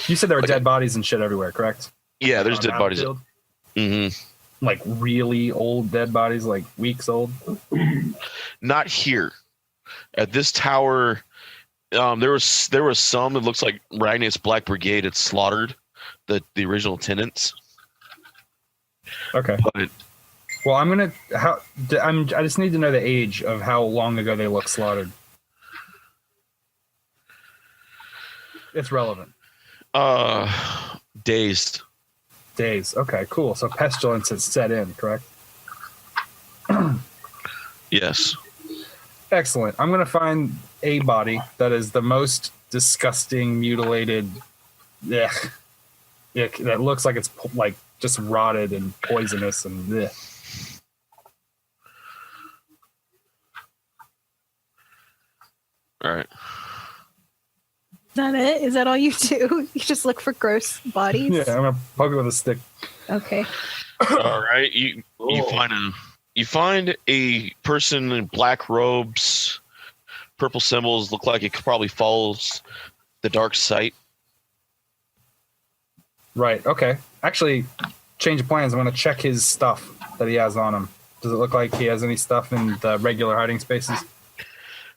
You said there were Like dead bodies and shit everywhere, correct? Yeah, there's On a dead bodies. battlefield? Mm-hmm. Like really old dead bodies, like weeks old? Not here. At this tower, there was some. It looks like Ragnar's Black Brigade had slaughtered the original tenants. Okay. But Well, I just need to know the age of how long ago they look slaughtered. It's relevant. dazed. Days. Okay, cool. So pestilence has set in, correct? Yes. Excellent. I'm going to find a body that is the most disgusting, mutilated, that looks like it's like just rotted and poisonous and blech. All right. Is that it? Is that all you do? You just look for gross bodies? Yeah, I'm going to poke it with a stick. Okay. All right. You find a person in black robes, purple symbols. Look like it probably follows the dark site. Right. Okay. Actually, change of plans. I'm going to check his stuff that he has on him. Does it look like he has any stuff in the regular hiding spaces?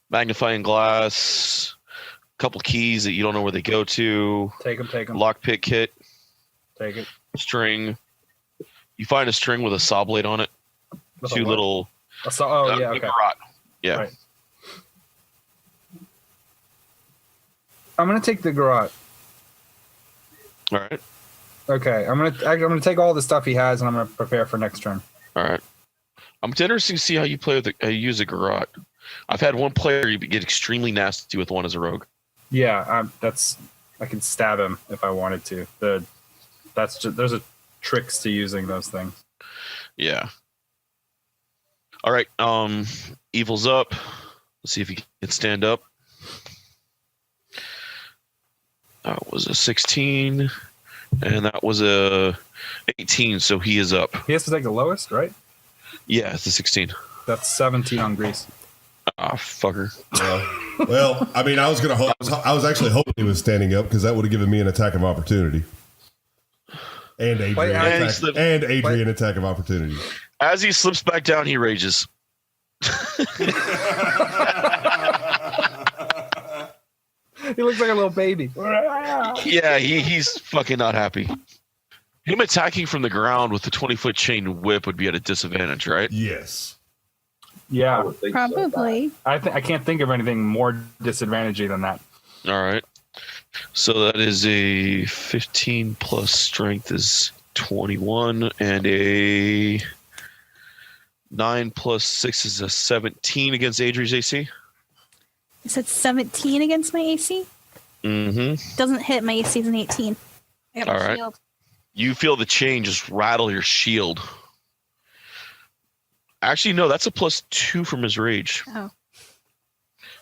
Magnifying glass, couple keys that you don't know where they go to. Take them. Lockpick kit, Take it. string. You find a string with a saw blade on it. With a Two what? little. Oh, yeah. a Okay. garrote. Yeah. Right. I'm going to take the garrote. All right. Okay. I'm gonna take all the stuff he has and I'm going to prepare for next turn. All right. It's interesting to see how you play with use a garrote. I've had one player get extremely nasty with one as a rogue. Yeah, I can stab him if I wanted to. There's a tricks to using those things. Yeah. All right. Evil's up. Let's see if he can stand up. That was a 16, and that was a 18. So he is up. He has to take the lowest, right? Yeah, it's a 16. That's 17 on grease. Ah, fucker. Well, I mean, I was actually hoping he was standing up because that would have given me an attack of opportunity. And Adrian, attack of opportunity. As he slips back down, he rages. He looks like a little baby. Yeah, he's fucking not happy. Him attacking from the ground with the 20-foot chain whip would be at a disadvantage, right? Yes. Yeah, probably. So. I can't think of anything more disadvantaging than that. All right. So that is a 15 plus strength is 21, and a 9 plus 6 is a 17 against Adri's AC. You said 17 against my AC? Mm-hmm. Doesn't hit. My AC is an 18. I got my shield. You feel the chain just rattle your shield. Actually, no, that's a +2 from his rage. Oh.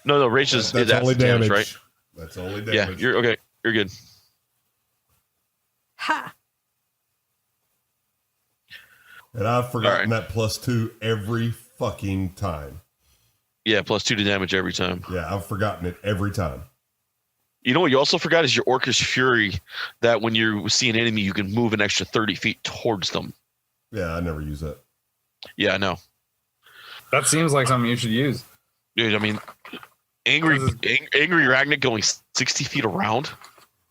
No, rage that's only damage, right? That's only damage. Yeah, you're okay. You're good. Ha! And I've forgotten that +2 every fucking time. Yeah, +2 to damage every time. Yeah, I've forgotten it every time. You know what you also forgot is your Orcish Fury, that when you see an enemy, you can move an extra 30 feet towards them. Yeah, I never use that. Yeah, I know. That seems like something you should use. Dude, I mean, angry Ragnik going 60 feet around.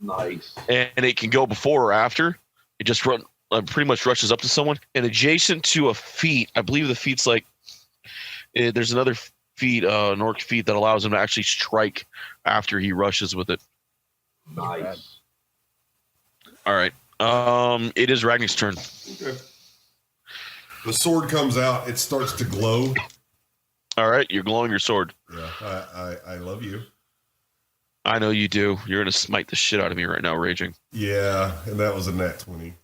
Nice. And it can go before or after. It just pretty much rushes up to someone. And adjacent to a feat, I believe the feat's like, there's another feat, an orc feat that allows him to actually strike after he rushes with it. Nice. All right. It is Ragnik's turn. Okay. The sword comes out. It starts to glow. All right. You're glowing your sword. Yeah, I love you. I know you do. You're going to smite the shit out of me right now, raging. Yeah, and that was a nat 20.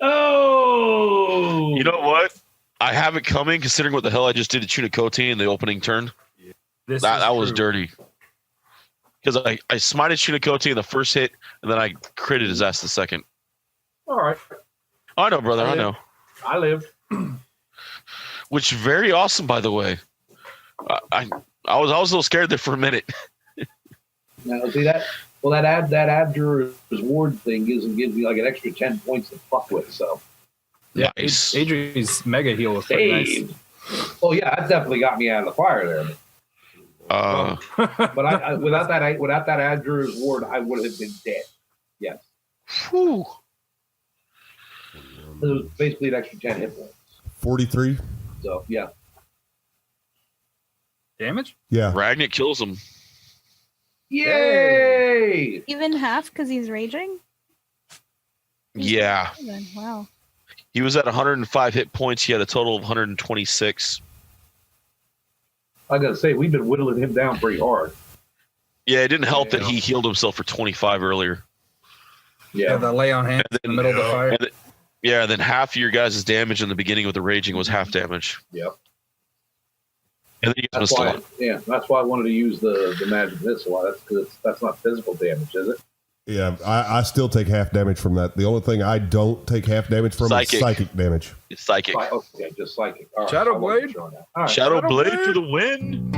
Oh! You know what? I have it coming, considering what the hell I just did to Chunakoti in the opening turn. That was dirty. Because I smited Chunakoti in the first hit, and then I critted his ass the second. All right. I know, brother. I know. I live. Which very awesome, by the way. I was a little scared there for a minute. Now see that? Well, that Abjur's ward thing gives me like an extra 10 points to fuck with. So yeah, nice. Adri's mega heal was pretty nice. Oh yeah, that definitely got me out of the fire there. But I without that Abjur's ward, I would have been dead. Yes. Whew. It was basically an extra 10 hit points. 43. So yeah. Damage? Yeah. Ragnik kills him. Yay! Even half because he's raging? Yeah. Wow. He was at 105 hit points. He had a total of 126. I gotta say, we've been whittling him down pretty hard. Yeah, it didn't help that he healed himself for 25 earlier. Yeah, the lay on hand in the middle of the fire. Then half of your guys' damage in the beginning with the raging was half damage. Yep. And then that's why I wanted to use the magic missile. That's because that's not physical damage, is it? Yeah, I still take half damage from that. The only thing I don't take half damage from is psychic damage. It's psychic. Okay, just psychic. All right, Shadow Blade. Right. Shadow Blade to the wind.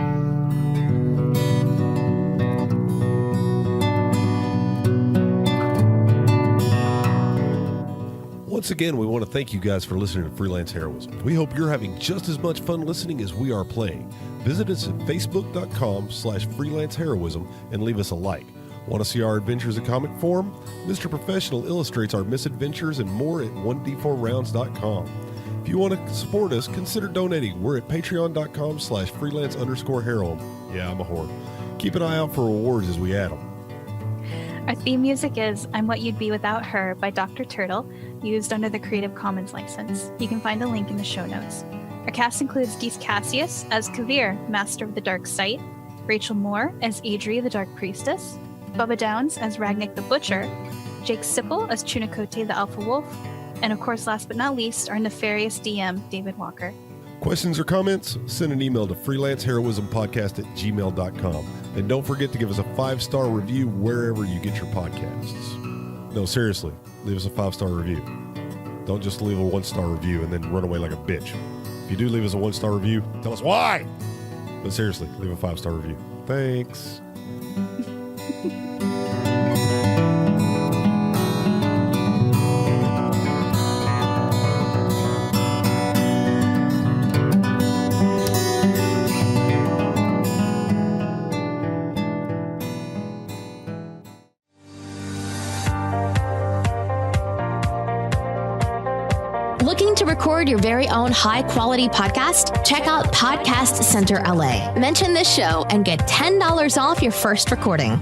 Once again, we want to thank you guys for listening to Freelance Heroism. We hope you're having just as much fun listening as we are playing. Visit us at facebook.com/freelanceheroism and leave us a like. Want to see our adventures in comic form? Mr. Professional illustrates our misadventures and more at 1d4rounds.com. If you want to support us, consider donating. We're at patreon.com/freelance_heroism. Yeah, I'm a whore. Keep an eye out for rewards as we add them. Our theme music is I'm What You'd Be Without Her by Dr. Turtle, used under the Creative Commons license. You can find a link in the show notes. Our cast includes Dees Cassius as Kavir, Master of the Dark Sight, Rachel Moore as Adri, the Dark Priestess, Bubba Downs as Ragnik the Butcher, Jake Sipple as Chunikote, the Alpha Wolf, and of course, last but not least, our nefarious DM, David Walker. Questions or comments? Send an email to freelanceheroismpodcast@gmail.com. And don't forget to give us a 5-star review wherever you get your podcasts. No, seriously, leave us a 5-star review. Don't just leave a 1-star review and then run away like a bitch. If you do leave us a 1-star review, tell us why. But seriously, leave a 5-star review. Thanks. Looking to record your very own high-quality podcast? Check out Podcast Center LA. Mention this show and get $10 off your first recording.